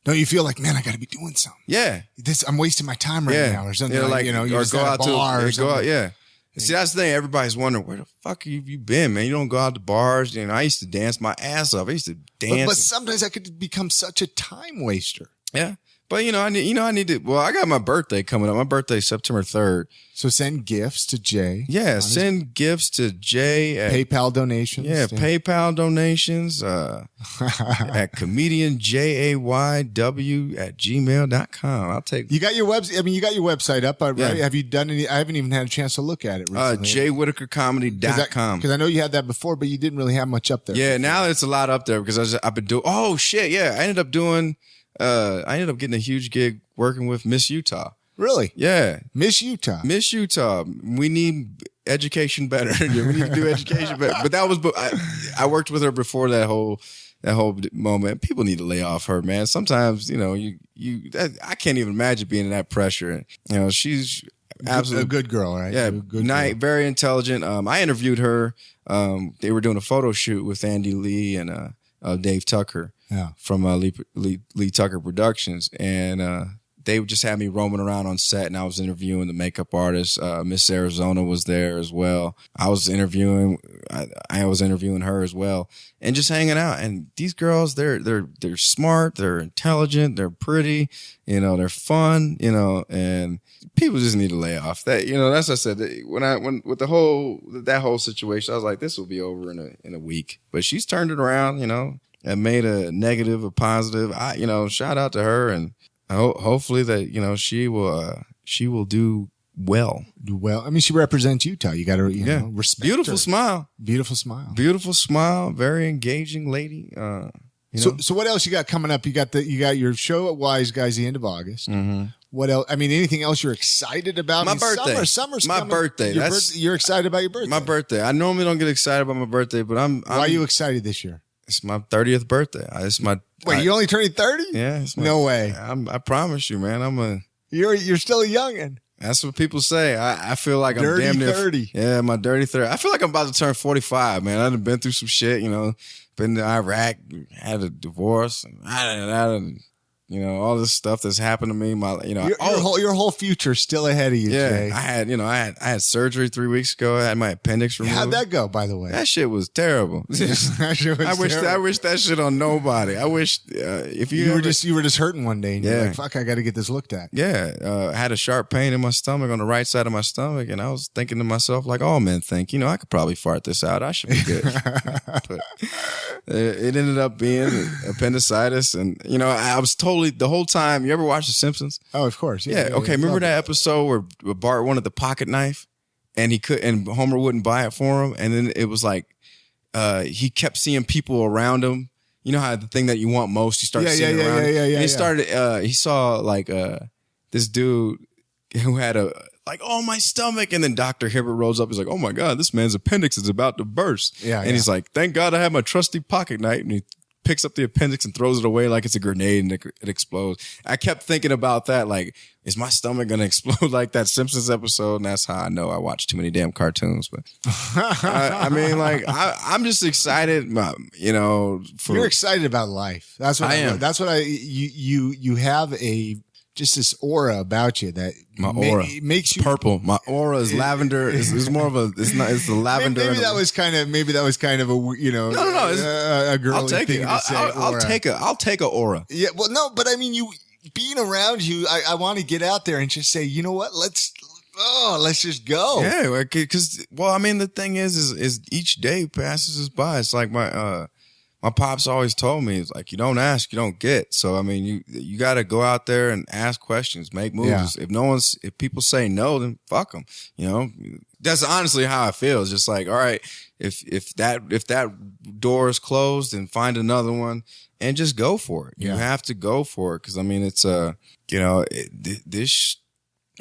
don't you feel like, man, I got to be doing something? Yeah. I'm wasting my time right now or something. Yeah, like, you know, you or just go at out a bar to or something. yeah. See, that's the thing. Everybody's wondering, where the fuck have you been, man? You don't go out to bars. You know, I used to dance my ass off. I used to dance. But sometimes I could become such a time waster. Yeah. But I need to, well, I got my birthday coming up. My birthday's September 3rd. So send gifts to Jay. Yeah. Send gifts to Jay at PayPal donations. Yeah. PayPal donations, at comedianjayw@gmail.com. I'll take. You got your website up, right? Yeah. Have you done any? I haven't even had a chance to look at it recently. JayWhitakerComedy.com. Because I know you had that before, but you didn't really have much up there. Yeah. Now it's a lot up there because I've been doing, oh shit. Yeah. I ended up getting a huge gig working with Miss Utah. Really? Yeah. Miss Utah. We need education better. We need to do education better. But I worked with her before that whole moment. People need to lay off her, man. Sometimes, you know, I can't even imagine being in that pressure. You know, she's absolutely a good girl, right? Yeah. Good girl. Very intelligent. I interviewed her. They were doing a photo shoot with Andy Lee and, Dave Tucker. Yeah. From Lee Tucker Productions, and they just had me roaming around on set, and I was interviewing the makeup artist. Miss Arizona was there as well. I was interviewing her as well, and just hanging out. And these girls, they're smart, they're intelligent, they're pretty, you know, they're fun, you know, and people just need to lay off that. You know, that's what I said. When with that whole situation, I was like, this will be over in a week. But she's turned it around, you know. And made a negative a positive. Shout out to her, and hopefully that, you know, she will do well. I mean, she represents Utah. You got to, know, respect Beautiful her. smile. Beautiful smile. Beautiful smile. Very engaging lady. So what else you got coming up? You got your show at Wise Guys the end of August. Mm-hmm. What else? I mean, anything else you're excited about? My birthday. Summer's my coming. birthday. You're excited about your birthday. My birthday. I normally don't get excited about my birthday, but I'm. Why are you excited this year? It's my 30th birthday. Wait, you only turning 30? Yeah. No way. I promise you, man. You're still a youngin'. That's what people say. I feel like dirty I'm damn near 30. Yeah, my dirty 30. I feel like I'm about to turn 45, man. I've been through some shit, you know. Been to Iraq, had a divorce, and you know, all this stuff that's happened to me. Your whole future's still ahead of you, Jay. I had surgery 3 weeks ago. I had my appendix removed. How'd that go, by the way? That shit was terrible. I wish that shit on nobody. I wish if you were just hurting one day and you're like, fuck, I got to get this looked at. Yeah, I had a ssharp pain in my stomach on the right side of my stomach, and I was thinking to myself, like all men think, you know, I could probably fart this out. I should be good. But it ended up being appendicitis, and you know, I was totally the whole time. You ever watch The Simpsons? Oh, of course. Yeah. Okay. Remember that episode where Bart wanted the pocket knife, and Homer wouldn't buy it for him, and then it was like he kept seeing people around him. You know how the thing that you want most, you start seeing around him. And he started. He saw like this dude who had like, oh, my stomach. And then Dr. Hibbert rolls up. He's like, oh my God, this man's appendix is about to burst. Yeah. And he's like, thank God I have my trusty pocket knife. And he picks up the appendix and throws it away like it's a grenade and it explodes. I kept thinking about that. Like, is my stomach going to explode like that Simpsons episode? And that's how I know I watch too many damn cartoons. But I mean, like, I'm just excited, you know. You're excited about life. That's what I am. That's what you have just this aura about you that makes you purple. My aura is lavender. It's more of it's the lavender. Maybe that was kind of a, you know, no, a girly thing to say. I'll take a aura. Yeah. Well, no, but I mean, being around you, I want to get out there and just say, you know what? Let's just go. Yeah. Cause I mean, the thing is each day passes us by. It's like my pops always told me, it's like, you don't ask, you don't get. So, I mean, you got to go out there and ask questions, make moves. Yeah. If people say no, then fuck them. You know, that's honestly how I feel. It's just like, all right, if that door is closed, then find another one and just go for it. Yeah. You have to go for it. Cause I mean, it's, you know,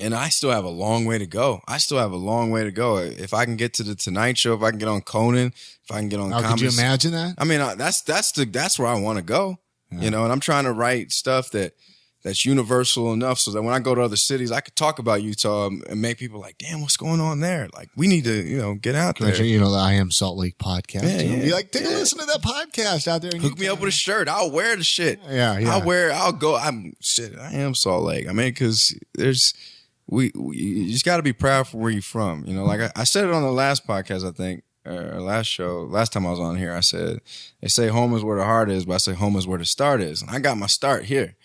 and I still have a long way to go. If I can get to the Tonight Show, if I can get on Conan, if I can get on comedy. Could you imagine that? I mean, that's where I want to go, you know, and I'm trying to write stuff that's universal enough so that when I go to other cities, I could talk about Utah and make people like, damn, what's going on there? Like, we need to, you know, get out there. You know, the I Am Salt Lake podcast. Yeah. Be like, take a listen to that podcast out there. Hook me up with a shirt. I'll wear the shit. Yeah. I'll go. I am Salt Lake. I mean, cause you just got to be proud for where you're from. You know, like I said it on the last podcast, I think, or last time I was on here, I said, they say home is where the heart is, but I say home is where the start is. And I got my start here.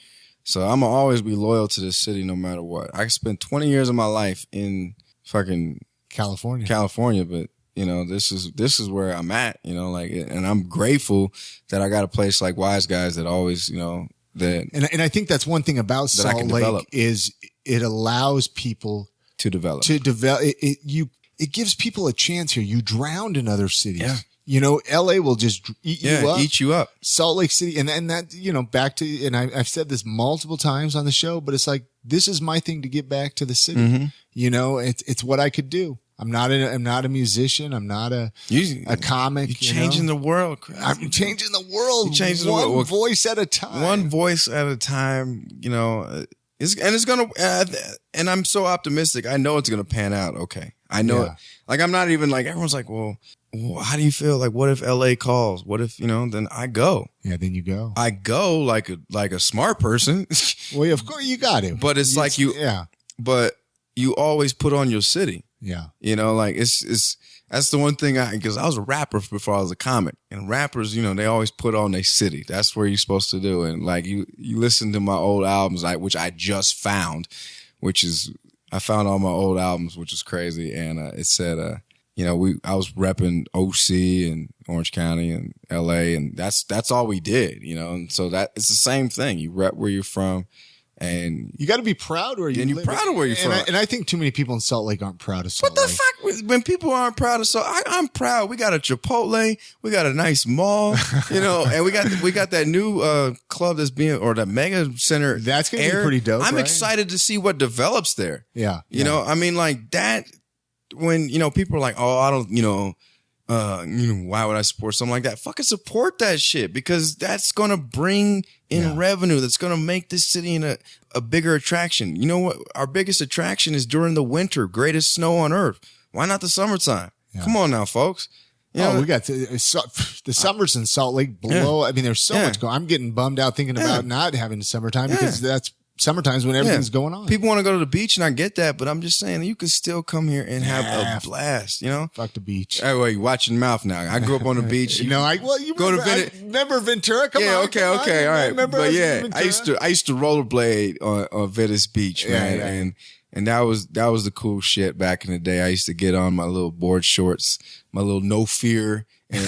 So I'm going to always be loyal to this city no matter what. I spent 20 years of my life in fucking California, but you know, this is where I'm at, you know, like, and I'm grateful that I got a place like Wise Guys that always, you know, and I think that's one thing about Salt Lake is it allows people to develop. It gives people a chance here. You drowned in other cities. Yeah. You know, LA will just eat you up. Salt Lake City. And that, you know, back to, and I've said this multiple times on the show, but it's like, this is my thing to get back to the city. Mm-hmm. You know, it's what I could do. I'm not a musician. I'm not a comic. You're changing the world, Chris. I'm changing the world. One voice at a time. One voice at a time, you know, and I'm so optimistic. I know it's going to pan out. Okay. I know it. Like, I'm not even like, everyone's like, well, how do you feel? Like, what if LA calls? What if, you know, then I go. Yeah, then you go. I go like a smart person. Well, yeah, of course you got to. But it's like but you always put on your city. Yeah. You know, like that's the one thing because I was a rapper before I was a comic, and rappers, you know, they always put on their city. That's where you're supposed to do. And like you listen to my old albums, which I just found, I found all my old albums, which is crazy. And it said, you know, I was repping OC and Orange County and LA, and that's all we did, you know. And so that it's the same thing. You rep where you're from. And you got to be proud where you live. And you're proud of where you're from. And I think too many people in Salt Lake aren't proud of Salt Lake. What the fuck? When people aren't proud of Salt Lake, I'm proud. We got a Chipotle. We got a nice mall, you know, and we got that new club that's or that mega center. That's going to be pretty dope. I'm excited to see what develops there. Yeah. You know, I mean, like that, when, you know, people are like, oh, I don't, you know, why would I support something like that? Fucking support that shit, because that's going to bring in revenue. That's going to make this city a bigger attraction. You know what? Our biggest attraction is during the winter, greatest snow on earth. Why not the summertime? Yeah. Come on now, folks. You know, we got the summers in Salt Lake below. I mean, there's so much going. I'm getting bummed out thinking about not having the summertime because that's summertime's when everything's going on. People want to go to the beach, and I get that, but I'm just saying you can still come here and have a blast, you know? Fuck the beach. Hey, wait, watch your mouth now. I grew up on the beach. You remember Ventura? Come on. Okay, all right. But yeah, I used to rollerblade on Venice Beach, man. And that was the cool shit back in the day. I used to get on my little board shorts, my little No Fear and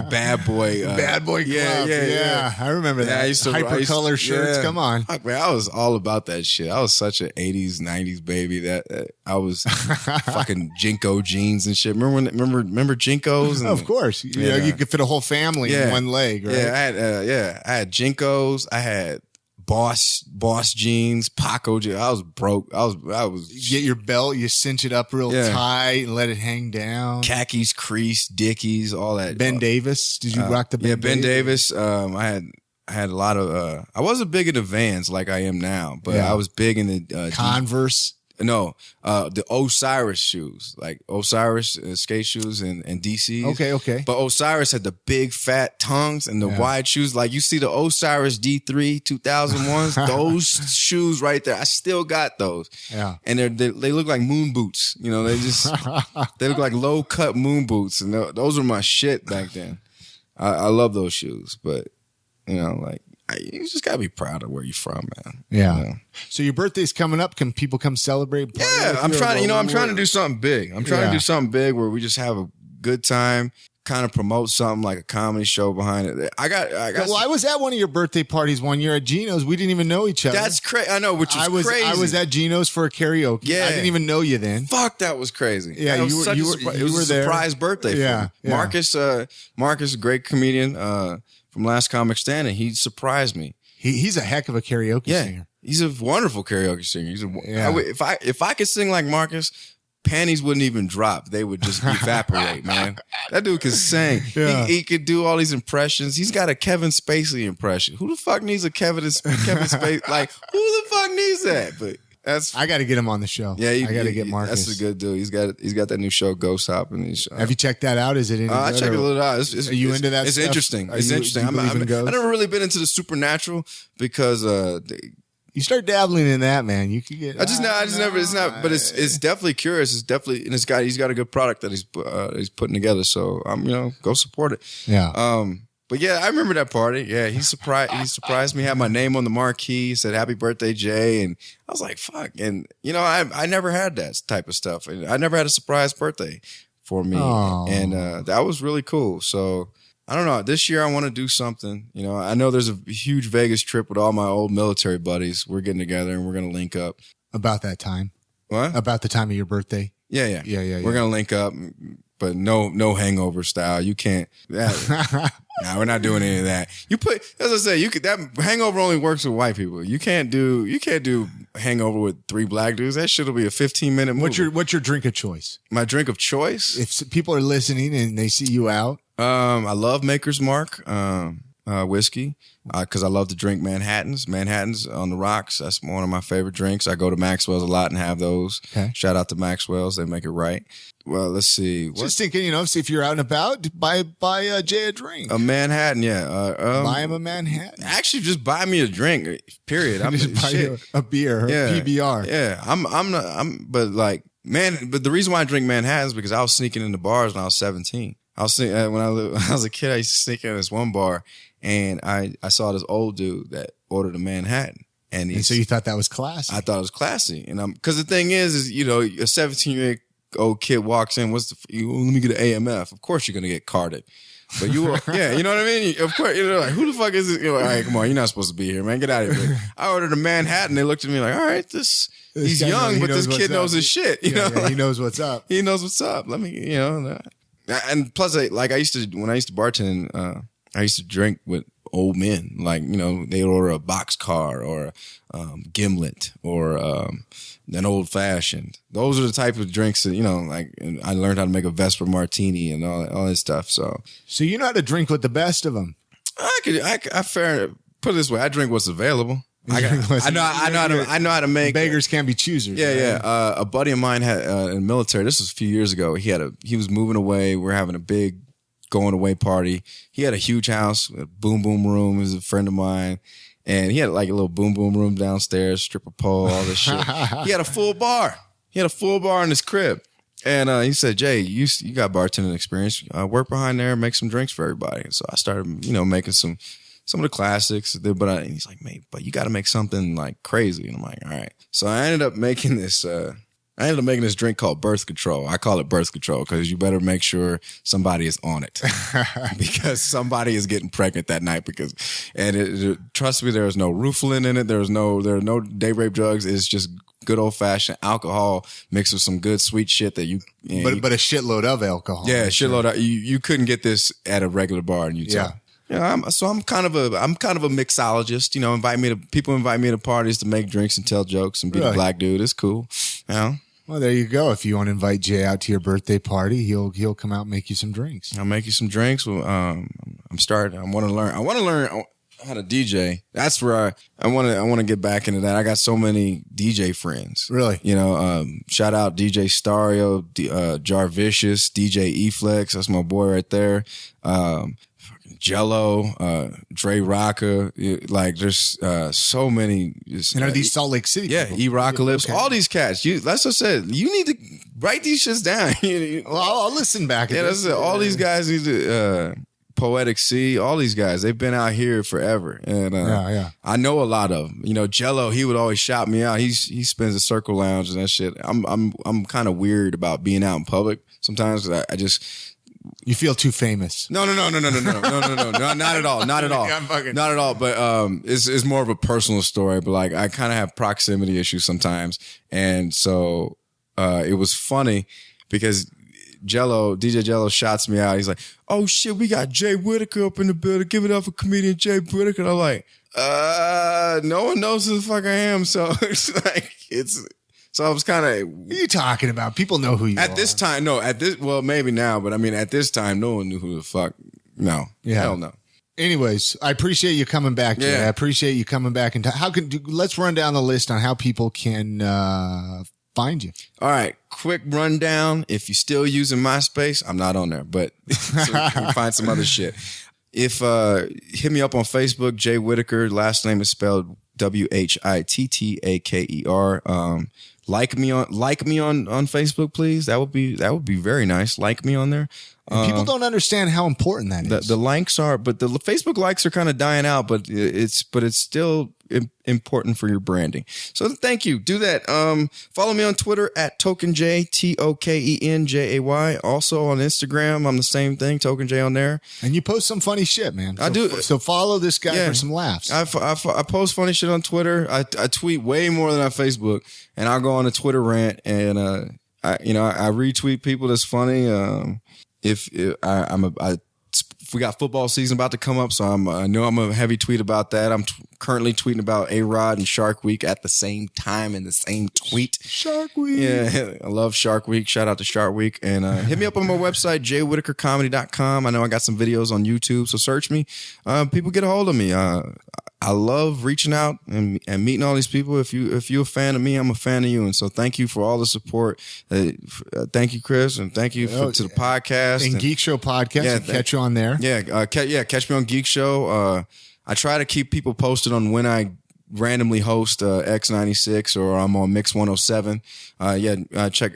Bad Boy. Bad Boy Club. Yeah. I remember that. I used to hypercolor shirts. Come on. Fuck, man, I was all about that shit. I was such an 80s, 90s baby that I was fucking Jinko jeans and shit. Remember Jinkos? Of course. You know, you could fit a whole family in one leg, right? Yeah, I had Jinkos. I had Boss jeans, Paco jeans. I was broke. I was. You get your belt, you cinch it up real tight and let it hang down. Khakis, crease, Dickies, all that. Ben Davis. Did you rock the Ben Davis? Yeah, Ben Davis. I had a lot of, I wasn't big into Vans like I am now, but I was big in the, Converse. The Osiris shoes, like Osiris skate shoes and DCs. Okay. But Osiris had the big fat tongues and the wide shoes. Like you see the Osiris D3 2001s, those shoes right there. I still got those. Yeah. And they look like moon boots. You know, they look like low cut moon boots. And those were my shit back then. I love those shoes, but you know, like, you just gotta be proud of where you're from, man. Yeah. You know? So your birthday's coming up. Can people come celebrate? Yeah, I'm trying to do something big. I'm trying to do something big where we just have a good time, kind of promote something like a comedy show behind it. I got. Well, I was at one of your birthday parties one year at Gino's. We didn't even know each other. That's crazy. I know, which was crazy. I was at Gino's for a karaoke. Yeah. I didn't even know you then. Fuck, that was crazy. Yeah, it was a surprise birthday for me. Yeah. Marcus, a great comedian from Last Comic Standing, he surprised me. He's a heck of a karaoke singer. He's a wonderful karaoke singer. If I could sing like Marcus, panties wouldn't even drop. They would just evaporate, man. That dude can sing. Yeah. He could do all these impressions. He's got a Kevin Spacey impression. Who the fuck needs a Kevin Spacey? Like, who the fuck needs that? But I got to get him on the show. Yeah, I got to get Marcus. That's a good dude. He's got that new show, Ghost Hopping. Have you checked that out? Is it any good? I checked a little out. Are you into that? It's stuff? Interesting. It's interesting. I've never really been into the supernatural because you start dabbling in that, man. You could get. It's not. But it's definitely curious. It's definitely, and he's got a good product that he's putting together. So go support it. Yeah. But yeah, I remember that party. Yeah, he surprised me. Had my name on the marquee. Said "Happy Birthday, Jay," and I was like, "Fuck!" And I never had that type of stuff. I never had a surprise birthday for me, and that was really cool. So I don't know. This year I want to do something. I know there's a huge Vegas trip with all my old military buddies. We're getting together and we're gonna link up about that time. What? About the time of your birthday? Yeah. We're gonna link up. But no hangover style. You can't. Nah, we're not doing any of that. As I say, that hangover only works with white people. You can't do hangover with 3 black dudes. That shit'll be a 15-minute movie. What's your drink of choice? My drink of choice? If people are listening and they see you out, I love Maker's Mark whiskey because I love to drink Manhattans. Manhattans on the rocks. That's one of my favorite drinks. I go to Maxwell's a lot and have those. Okay. Shout out to Maxwell's. They make it right. Well, let's see. Just thinking, see if you're out and about, buy Jay a drink. A Manhattan, yeah. Buy him a Manhattan. Actually, just buy me a drink. Period. I'm just buy you a beer, PBR. Yeah, but the reason why I drink Manhattans is because I was sneaking into bars when I was 17. When I was a kid, I used to sneak in this one bar, and I saw this old dude that ordered a Manhattan. And so you thought that was classy? I thought it was classy, and because the thing is a 17-year-old kid walks in. Let me get an AMF. Of course you're gonna get carded, but you know what I mean. Of course, like, who the fuck is this? You're like, all right, come on, you're not supposed to be here, man. Get out of here. I ordered a Manhattan. They looked at me like, all right, he's young, but this kid knows his shit. You know, he knows what's up. He knows what's up. Let me, and plus, when I used to bartend, I used to drink with old men. Like, they'd order a boxcar or a gimlet or an old fashioned. Those are the type of drinks that, and I learned how to make a Vesper martini and all that stuff. So you know how to drink with the best of them. Put it this way. I drink what's available. I know how to make. Beggars can't be choosers. Yeah. A buddy of mine had in the military. This was a few years ago. He was moving away. We're having a big going away party. He had a huge house, a boom boom room. He was a friend of mine, and he had like a little boom boom room downstairs, stripper pole, all this shit. He had a full bar. In his crib, and he said, "Jay, you got bartending experience. Work behind there and make some drinks for everybody." And so I started, making some of the classics. But he's like, "Mate, but you got to make something like crazy." And I'm like, "All right." So I ended up making this. I ended up making this drink called birth control. I call it birth control because you better make sure somebody is on it because somebody is getting pregnant that night. Trust me, there is no Rufalin in it. There are no day rape drugs. It's just good old fashioned alcohol mixed with some good sweet shit that but a shitload of alcohol. Yeah, a shitload of, you couldn't get this at a regular bar in Utah. Yeah. Yeah, I'm kind of a mixologist. You know, people invite me to parties to make drinks and tell jokes and be a black dude. It's cool. You know? Well, there you go. If you want to invite Jay out to your birthday party, he'll come out and make you some drinks. I'll make you some drinks. Well, I'm starting. I want to learn how to DJ. That's where I want to get back into that. I got so many DJ friends. Really? You know, shout out DJ Stario, Jarvicious, DJ E-Flex. That's my boy right there. Jello, Dre Rocka, like there's so many. And are these Salt Lake City? Yeah, E-Rockalypse, all these cats. That's what I said. You need to write these shits down. Well, I'll listen back. Yeah, that's it. All these guys need to. Poetic C, all these guys, they've been out here forever, and I know a lot of them. You know, Jello, he would always shout me out. He spins a Circle Lounge and that shit. I'm kind of weird about being out in public sometimes. 'Cause I just. You feel too famous. No, not at all. Not at all. But it's more of a personal story. But like, I kind of have proximity issues sometimes, and so it was funny because DJ Jello shots me out. He's like, "Oh shit, we got Jay Whittaker up in the building. Give it up for comedian Jay Whittaker." And I'm like, no one knows who the fuck I am. So it's like So I was kind of. What are you talking about? People know who you are. At this time, no. Well, maybe now, but I mean, at this time, no one knew who the fuck. No. Yeah. Hell no. Anyways, I appreciate you coming back. Jay. Yeah. I appreciate you coming back. And let's run down the list on how people can find you. All right. Quick rundown. If you're still using MySpace, I'm not on there, but so you can find some other shit. If hit me up on Facebook, Jay Whittaker. Last name is spelled Whittaker. Like me on Facebook, please. That would be very nice. Like me on there. People don't understand how important that is. The likes are, but the Facebook likes are kind of dying out, but it's still important for your branding. So thank you. Do that. Follow me on Twitter at TokenJ, TokenJay. Also on Instagram, I'm the same thing, TokenJ on there. And you post some funny shit, man. I do. So follow this guy for some laughs. I post funny shit on Twitter. I tweet way more than on Facebook, and I'll go on a Twitter rant and I retweet people that's funny. If we got football season about to come up, so I know I'm a heavy tweet about that. I'm currently tweeting about A-Rod and Shark Week at the same time in the same tweet. Shark Week. Yeah, I love Shark Week. Shout out to Shark Week. And hit me up on my website, jaywhitakercomedy.com. I know I got some videos on YouTube, so search me. People get a hold of me. I love reaching out and meeting all these people. If you're a fan of me, I'm a fan of you. And so thank you for all the support. Thank you, Chris. And thank you to the podcast. And Geekshow Podcast. Yeah, catch you on there. Yeah. Catch me on Geekshow. I try to keep people posted on when I randomly host X96 or I'm on Mix 107. Check.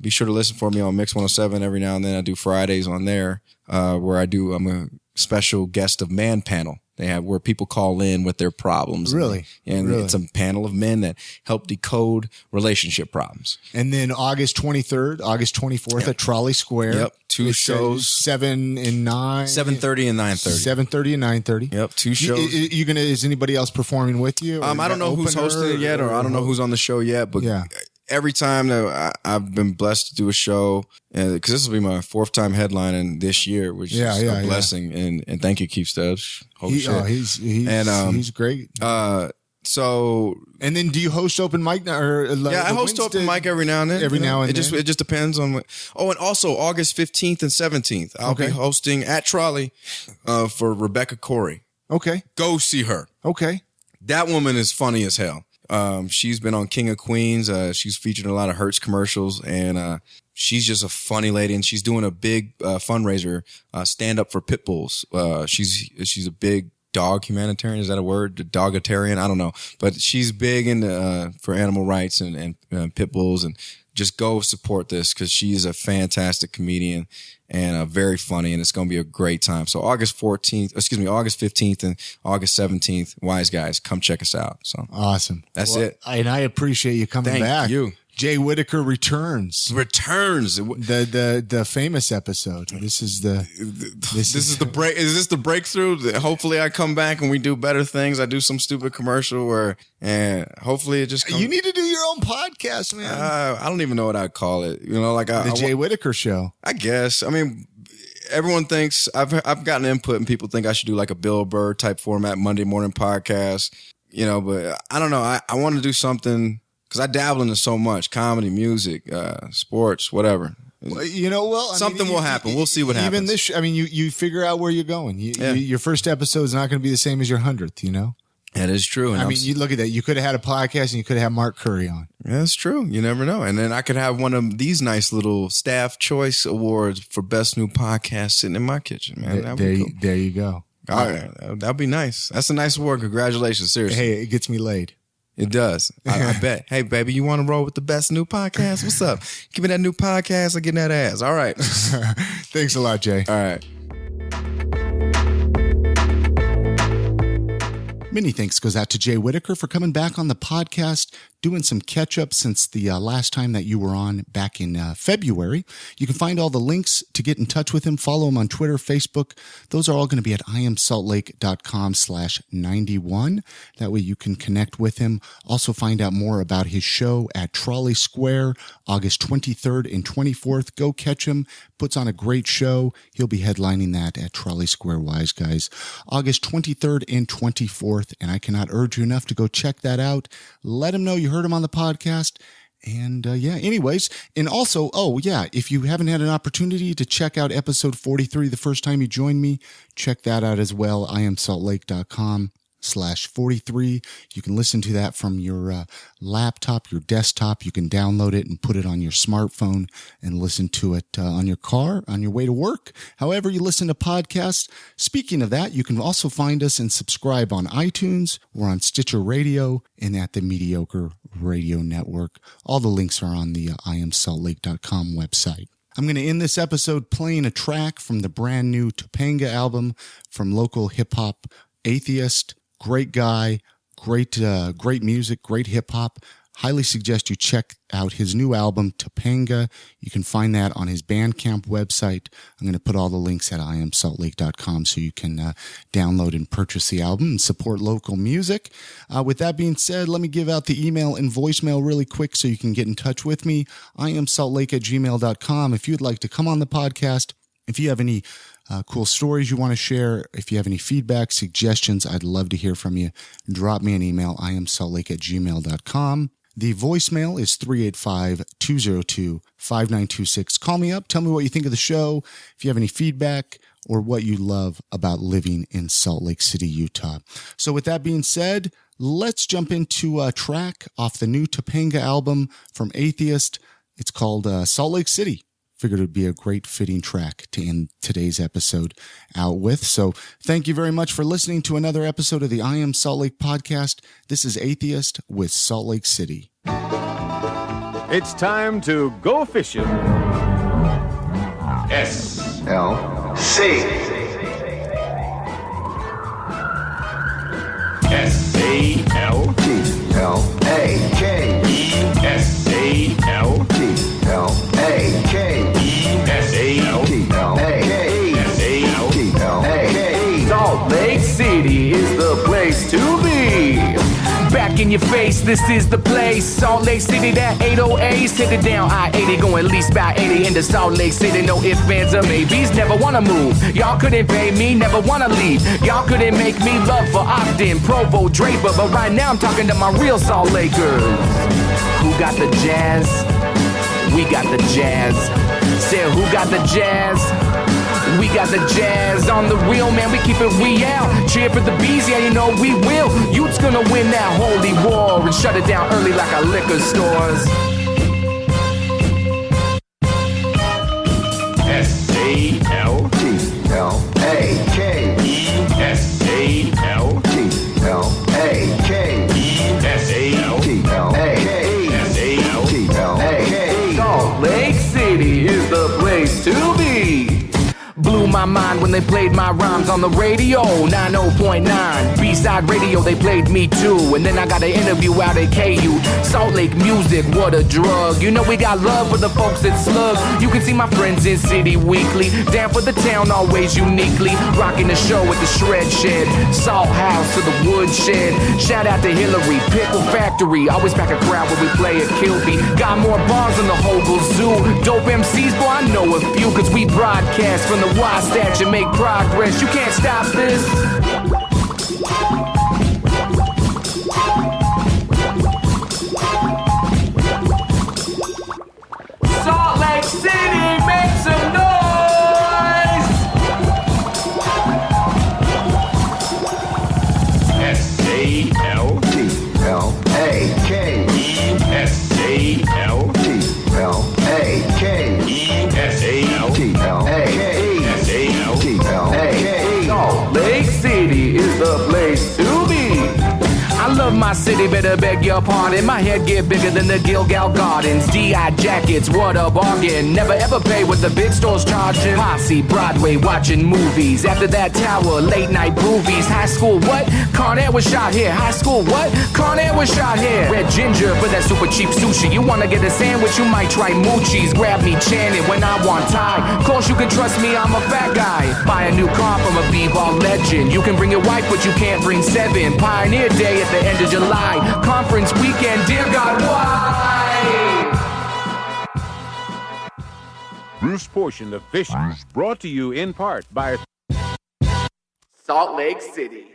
Be sure to listen for me on Mix 107 every now and then. I do Fridays on there where I'm a special guest of Man Panel. They have where people call in with their problems. Really? And it's a panel of men that help decode relationship problems. And then August 23rd, August 24th at Trolley Square. Yep. Two shows. 7 and 9. 7:30 and 9:30. 7:30 and 9:30. Yep. Two shows. Is anybody else performing with you? I don't know who's hosting it yet, or I don't know who's on the show yet, but every time that I've been blessed to do a show, because this will be my 4th time headlining this year, which is a blessing. And thank you, Keith Stubbs. He's great. And then do you host open mic now? I host open mic every now and then. It just depends on what. Oh, and also August 15th and 17th, I'll be hosting at Trolley for Rebecca Corey. Okay. Go see her. Okay. That woman is funny as hell. She's been on King of Queens. She's featured in a lot of Hertz commercials, and she's just a funny lady. And she's doing a big fundraiser, stand up for pit bulls. She's a big dog humanitarian. Is that a word? Dogitarian? I don't know, but she's big in for animal rights and pit bulls. And just go support this because she is a fantastic comedian and very funny, and it's going to be a great time. So August 15th and August 17th, Wise Guys, come check us out. So awesome. That's it. And I appreciate you coming back. Thank you. Jay Whittaker returns. The famous episode. This is the break. Is this the breakthrough? Hopefully I come back and we do better things. I do some stupid commercial and hopefully it just comes. You need to do your own podcast, man. I don't even know what I'd call it. You know, like the Jay Whittaker Show. I guess. I mean, everyone thinks I've gotten input and people think I should do like a Bill Burr type format, Monday morning podcast, but I don't know. I want to do something because I dabble into so much comedy, music, sports, whatever. Well, something will happen. We'll see what happens. Even this, you figure out where you're going. Your first episode is not going to be the same as your 100th, That is true. And you look at that. You could have had a podcast and you could have had Mark Curry on. Yeah, that's true. You never know. And then I could have one of these nice little staff choice awards for best new podcast sitting in my kitchen, man. There you go. All right. That'd be nice. That's a nice award. Congratulations. Seriously. Hey, it gets me laid. It does. I bet. Hey, baby, you want to roll with the best new podcast? What's up? Give me that new podcast. I'm getting that ass. All right. Thanks a lot, Jay. All right. Many thanks goes out to Jay Whittaker for coming back on the podcast, doing some catch up since the last time that you were on back in February. You can find all the links to get in touch with him. Follow him on Twitter, Facebook. Those are all going to be at iamsaltlake.com/91. That way you can connect with him. Also find out more about his show at Trolley Square, August 23rd and 24th. Go catch him. Puts on a great show. He'll be headlining that at Trolley Square Wise Guys, August 23rd and 24th. And I cannot urge you enough to go check that out. Let him know you heard him on the podcast. And anyways. And also, if you haven't had an opportunity to check out episode 43 the first time you joined me, check that out as well. iamsaltlake.com/43. You can listen to that from your laptop, your desktop. You can download it and put it on your smartphone and listen to it on your car, on your way to work. However you listen to podcasts. Speaking of that, you can also find us and subscribe on iTunes. We're on Stitcher Radio and at the Mediocre Radio Network. All the links are on the iamsaltlake.com website. I'm going to end this episode playing a track from the brand new Topanga album from local hip-hop Atheist. Great guy, great music, great hip hop. Highly suggest you check out his new album, Topanga. You can find that on his Bandcamp website. I'm going to put all the links at iamsaltlake.com so you can download and purchase the album and support local music. With that being said, let me give out the email and voicemail really quick so you can get in touch with me. iamsaltlake@gmail.com. If you'd like to come on the podcast, if you have any cool stories you want to share, if you have any feedback, suggestions, I'd love to hear from you. Drop me an email, iamsaltlake@gmail.com. The voicemail is 385-202-5926. Call me up. Tell me what you think of the show, if you have any feedback, or what you love about living in Salt Lake City, Utah. So with that being said, let's jump into a track off the new Topanga album from Atheist. It's called Salt Lake City. Figured it would be a great fitting track to end today's episode out with. So thank you very much for listening to another episode of the I Am Salt Lake podcast. This is Atheist with Salt Lake City. It's time to go fishing. S-L-C. S-A-L-T-L-A-K. S-A-L-T-L-A-K. S-A-L-T-L-A-K. Salt Lake City is the place to be. Back in your face, this is the place. Salt Lake City, that 808, send it down I-80, going at least by 80 into Salt Lake City. No ifs, ands, or maybes, never wanna move. Y'all couldn't pay me, never wanna leave. Y'all couldn't make me love for Ogden, Provo, Draper, but right now I'm talking to my real Salt Lakers. Who got the jazz? We got the jazz. Say, who got the jazz? We got the jazz on the real, man, we keep it we out. Cheer for the bees, yeah, you know we will. Youth's gonna win that holy war and shut it down early like our liquor stores. S-A-L-T-L-A-K. S-A-L-T-L-A-K. S-A-L-T-L-A-K. S-A-L-T-L-A-K. Salt Lake City is the place to be. Blew my mind mind when they played my rhymes on the radio. 90.9 B-side radio, they played me too. And then I got an interview out at KU. Salt Lake music, what a drug. You know we got love for the folks that slug. You can see my friends in City Weekly. Down for the town always uniquely. Rocking the show at the Shred Shed. Salt House to the Woodshed. Shout out to Hillary, Pickle Factory. Always pack a crowd when we play at Kilby. Got more bars than the Hogle Zoo. Dope MCs, boy, I know a few. Cause we broadcast from the Wasatch and make progress. You can't stop this. Salt Lake City, make some noise! S-A-L-T-L-A-K-E-S-A-L-T-L-A-K-E-S-A-L-T-L-A-K. Salt Lake City is the place to be. I love my city, better beg your pardon. My head get bigger than the Gilgal Gardens. D.I. jackets, what a bargain. Never ever pay what the big stores charging. Posse, Broadway, watching movies. After that tower, late night movies. High school, what? Con Air was shot here. High school, what? Con Air was shot here. Red ginger for that super cheap sushi. You wanna get a sandwich, you might try Moochie's. Grab me chanting when I want Thai. Close, you can trust me, I'm a fat guy. Buy a new car from a b-ball legend. You can bring your wife, but you can't bring seven. Pioneer Day at the end of July. Conference weekend, dear God, why? This portion of Fish is brought to you in part by Salt Lake City.